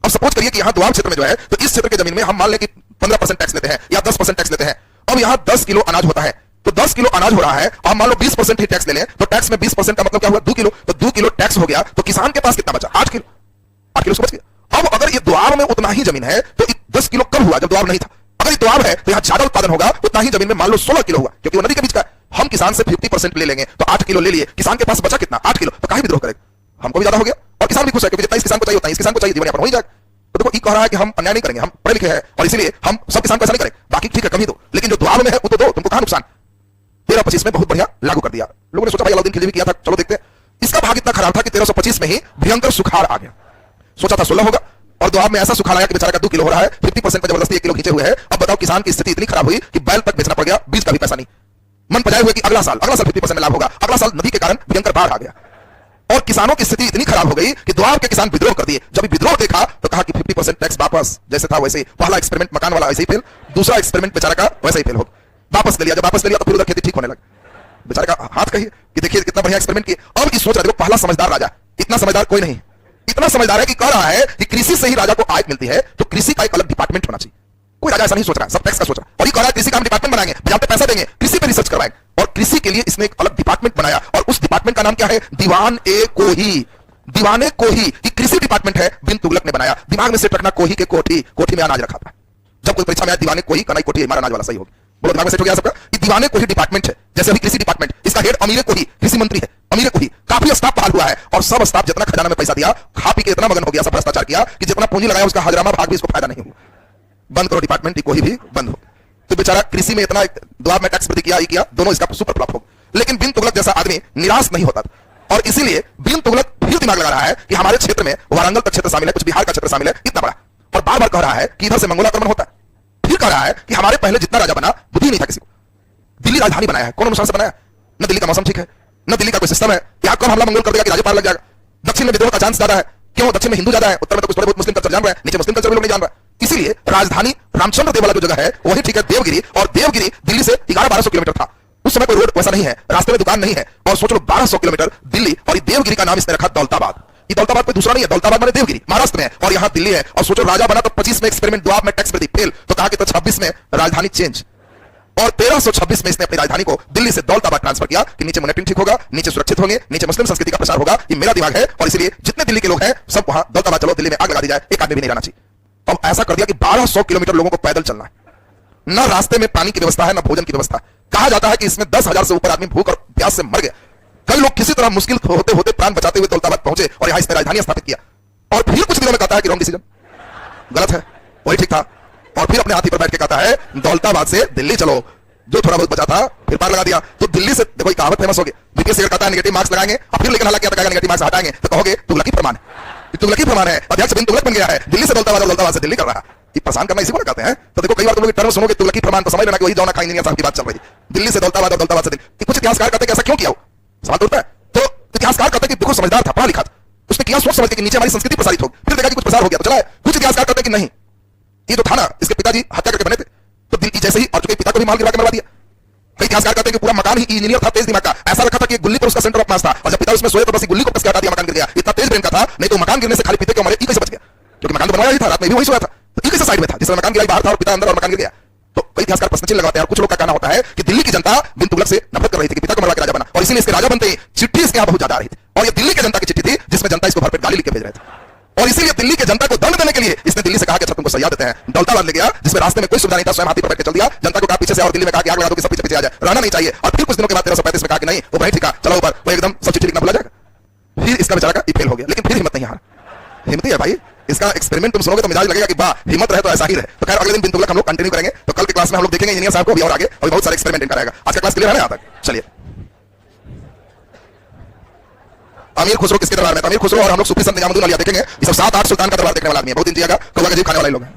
अब सपोज करिए कि यहां दुआब क्षेत्र में जो है, तो इस क्षेत्र की जमीन में हम मान लें कि 15% टैक्स लेते हैं या 10% टैक्स लेते हैं। अब यहां 10 किलो अनाज होता है, तो 10 किलो अनाज हो रहा है, अब मान लो 20% ही टैक्स ले लें, तो टैक्स में 20% का मतलब क्या हुआ, 2 किलो, तो 2 किलो टैक्स हो गया, तो किसान के पास कितना बचा, 8 किलो, 8 किलो बच गया। अब अगर ये दुआब में उतना ही जमीन है तो 10 किलो कम हुआ जब दुआब नहीं था। अगर ये दुआब है तो यहां ज्यादा उत्पादन होगा, उतना ही जमीन में मान लो 16 किलो हुआ, क्योंकि वो नदी के बीच का। हम किसान से 50% ले लेंगे तो 8 किलो ले लिए, किसान के पास बचा कितना, 8 किलो, तो काहे विद्रोह करेगा, हमको भी ज्यादा हो गया और किसान भी खुश है, क्योंकि जितना इस किसान को चाहिए उतना इस किसान को चाहिए, जीवन यापन हो ही जाएगा। तो देखो, ये कह रहा है कि हम अन्याय नहीं करेंगे, हम पढ़े लिखे हैं और इसीलिए हम सब किसान को ऐसा नहीं करें, बाकी ठीक है कमी दो, लेकिन जो दुआब में है वो तो दो, तुमको कहां नुकसान। 1325 में बहुत बढ़िया लागू कर दिया। लोगों ने सोचा भाई अलाउद्दीन खिलजी भी किया था, चलो देखते हैं। इसका भाग इतना खराब था कि 1325 में ही भयंकर सुखाड़ आ गया। सोचा था 16 होगा और दुआब में ऐसा सुखाड़ आया कि बेचारा का 2 किलो हो रहा है, 50% पर जबरदस्ती 1 किलो खींचे हुए है। अब बताओ किसान की स्थिति इतनी खराब हुई कि बैल तक बेचना पड़ गया, बीज का भी पैसा नहीं। मन पजाए हुए कि अगला साल 50% में लाभ होगा, अगला साल नदी के कारण भयंकर बाढ़ आ गया और किसानों की स्थिति इतनी खराब हो गई कि दुआब के किसान विद्रोह कर दिए। जब विद्रोह देखा तो कहा कि 50% टैक्स वापस, जैसे था वैसे ही। पहला एक्सपेरिमेंट मकान वाला ऐसे ही फेल, दूसरा एक्सपेरिमेंट बेचारा का वैसे ही फेल हो, वापस ले लिया। जब वापस ले लिया तो फिर उधर खेती ठीक होने लगी। बेचारे का हाथ कहिए कि देखिए कितना बढ़िया एक्सपेरिमेंट किया। अब ये सोच रहा देखो, पहला समझदार राजा, इतना समझदार कोई नहीं, इतना समझदार है कि कह रहा है कि कृषि से ही राजा को आय मिलती है, तो कृषि का एक अलग डिपार्टमेंट होना चाहिए। कोई राजा ऐसा नहीं सोच रहा, सब टैक्स का सोच रहा है, और ये कह रहा है कृषि का हम डिपार्टमेंट बनाएंगे, बाजार पे पैसा देंगे, कृषि पे रिसर्च करवाएंगे, और कृषि के लिए इसने एक अलग डिपार्टमेंट बनाया, और उस डिपार्टमेंट का नाम क्या है, दीवान ए कोही। दीवाने कोही ये कृषि डिपार्टमेंट है, बिन तुगलक ने बनाया। दिमाग में सेट रखना, कोही के कोठी, कोठी में अनाज रखा था। जब कोई परीक्षा में आया दीवाने कोही, कनाई कोठी, हमारा अनाज वाला सही होगा, बोलो दिमाग में सेट हो गया सबका। ये दीवाने कोही डिपार्टमेंट है, जैसे अभी कृषि डिपार्टमेंट, इसका हेड अमीरे कोही कृषि मंत्री है। अमीरे कोही काफी स्टाफ बहाल हुआ है, और सब स्टाफ जितना खजाना में पैसा दिया, खा पी के इतना मगन हो गया, सब भ्रष्टाचार किया कि जितना पूंजी लगाया उसका हजरामा भाग भी इसको फायदा नहीं हुआ। बंद करो डिपार्टमेंट, कोई भी बंद हो। तो बेचारा कृषि में इतना दुआब में टैक्स वृद्धि किया, दोनों इसका सुपर फ्लॉप हो। लेकिन बिन तुगलक जैसा आदमी निराश नहीं होता, और इसीलिए बिन तुगलक फिर दिमाग लगा रहा है कि हमारे क्षेत्र में वारंगल का क्षेत्र शामिल है, कुछ बिहार का क्षेत्र शामिल है, इतना बड़ा, और बार बार कह रहा है कि इधर से मंगोलाक्रमण होता है। फिर कह रहा है कि हमारे पहले जितना राजा बना बुद्धि नहीं था किसी को, दिल्ली राजधानी बनाया है, कौन अनुसार से बनाया, न दिल्ली का मौसम ठीक है, न दिल्ली का कोई सिस्टम है, यहाँ कौन हमला मंगोल कर देगा कि राज्य पार लग जाएगा। दक्षिण में विद्रोह का चांस ज्यादा है, क्यों, दक्षिण में हिंदू ज्यादा है, उत्तर में तो कुछ थोड़े बहुत मुस्लिम कल्चर जान रहा है, नीचे मुस्लिम कल्चर भी लोग नहीं जान रहा। इसीलिए राजधानी रामचंद्र देव वाला जो जगह है वही ठीक है, देवगिरी, और देवगिरी दिल्ली से 1100-1200 किलोमीटर था। उस समय कोई रोड वैसा नहीं है, रास्ते में दुकान नहीं है, और सोच लो 1200 किलोमीटर दिल्ली, और ये देवगिरी का नाम इसने रखा दौलताबाद। ये दौलताबाद कोई दूसरा नहीं है, दौलताबाद माने देवगिरी महाराष्ट्र में है, और यहाँ दिल्ली है। और सोचो राजा बना तो 25 में एक्सपेरिमेंट दुआब में टैक्स वृद्धि फेल, तो कहा कि तो 26 में राजधानी चेंज, और 1326 में इसने अपनी राजधानी को दिल्ली से दौलताबाद ट्रांसफर किया कि नीचे मॉनिटरिंग ठीक होगा, नीचे सुरक्षित होंगे, नीचे मुस्लिम संस्कृति का प्रसार होगा। ये मेरा दिमाग है, और इसलिए जितने दिल्ली के लोग हैं सब वहां दौलताबाद चलो, दिल्ली में आग लगा दी जाए, एक आदमी भी नहीं रहना चाहिए। अब ऐसा कर दिया कि 1200 किलोमीटर लोगों को पैदल चलना है, न रास्ते में पानी की व्यवस्था है, न भोजन की व्यवस्था। कहा जाता है कि इसमें 10,000 से ऊपर आदमी भूख और प्यास से मर गए। कई लोग किसी तरह मुश्किल होते होते प्राण बचाते हुए दौलताबाद पहुंचे और यहां इसने राजधानी स्थापित किया, और फिर कुछ दिनों में कहता है कि रॉन्ग डिसीजन, गलत है, वही ठीक था, और फिर अपने हाथी पर बैठ के कहता है दौलताबाद से दिल्ली चलो, जो थोड़ा बहुत बचा था फिर पार लगा दिया। तो दिल्ली से देखो कहावत फेमस हो गई, बीपीएससी कहता है नेगेटिव मार्क्स लगाएंगे, और फिर लेकिन हालांकि नेगेटिव मार्क्स हटाएंगे तो कहोगे तुगलकी प्रमाण है, तुगलकी प्रमाण है, अध्यक्ष बिन तुगलक बन गया है, दिल्ली से दौलताबाद और दौलताबाद से दिल्ली कर रहा है। ये परेशान करना इसी को कहते हैं। तो देखो कई बार तुम लोग टर्म सुनोगे तुगलकी फरमान तो समझ लेना कि वही जौना इंजीनियर साहब की बात चल रही है। दिल्ली से दौलताबाद और दौलताबाद से दिल्ली। कुछ इतिहासकार कहते हैं कि ऐसा क्यों किया हो, सवाल तो उठता है। तो इतिहासकार कहते हैं कि देखो समझदार था, पढ़ा लिखा था, उसने किया सोच समझ के कि नीचे हमारी संस्कृति प्रसारित होगी, फिर देखा कि कुछ प्रसार हो गया तो चला है। कुछ इतिहासकार कहते हैं कि नहीं, ये जो था ना इसके पिताजी हत्या करके बने थे, तो दिल की जैसे ही और चुके पिता को भी मार गिरा के मरवा दिया। कई इतिहासकार कहते हैं कि पूरा मकान ही इंजीनियर था, तेज दिमाग का, ऐसा रखा था कि गुल्ली पर उसका सेंटर ऑफ मास था, और जब पिता उसमें सोए तो बस गुल्ली को कस के हटा दिया, मकान गिर गया। इतना तेज ब्रेन का था, नहीं तो मकान गिरने से खाली पीते क्यों मरे, कैसे बच गया, क्योंकि मकान तो बनवाया ही था, रात में भी वही सोया था, तो कैसे साइड में था जिसमें मकान गिरा बाहर था और पिता अंदर और मकान गिर गया। तो कई इतिहासकार प्रश्न चिन्ह लगाते हैं और कुछ लोग का कहना होता है कि दिल्ली की जनता बिन तुगलक से नफरत कर रही थी कि पिता को मरवा के राजा बना, और इसीलिए इसके राजा बनते ही चिट्ठी इसके यहाँ बहुत ज्यादा आ रही थी, और ये दिल्ली की जनता की चिट्ठी थी जिसमें जनता इसको भरपेट गाली लिख के भेज रहे थे। और इसीलिए दिल्ली की जनता को दंड देने के लिए इसने दिल्ली से कहा कि अच्छा तुमको सजा देते हैं, दौलताबाद ले गया जिसमें रास्ते में कोई सुविधा नहीं था, स्वयं हाथी पर बैठ के चल दिया, जनता को कहा पीछे से, और दिल्ली में कहा कि आग लगा दो कि सब पीछे पीछे आ जाए, रहना नहीं चाहिए। और फिर कुछ दिनों के बाद 1335 में कहा कि नहीं वो भाई ठीक है चलो ऊपर, वो एकदम सब चिट्ठी लिखना भूला जाएगा। फिर इसका बेचारा का फेल हो गया, लेकिन फिर हिम्मत नहीं हारा, हिम्मत है भाई। इसका एक्सपेरिमेंट तुम सुनोगे तो मिजाज लगेगा कि वाह हिम्मत रहे तो ऐसा ही रहे। तो खैर अगले दिन बिन तुगलक हम लोग कंटिन्यू करेंगे। तो कल के क्लास में हम लोग देखेंगे इंजीनियर साहब को भी और आगे और बहुत सारे एक्सपेरिमेंट इनका रहेगा। आज का क्लास क्लियर है ना यहाँ तक? चलिए अमीर खुसरो किसके दरबार में? अमीर खुसरो और हम लोग सूफी संत निजामुद्दीन औलिया देखेंगे। ये सब 7-8 सुल्तान का दरबार देखने वाला आदमी है, बहुत दिन जिएगा, कौवा का जीव खाने वाले लोग हैं।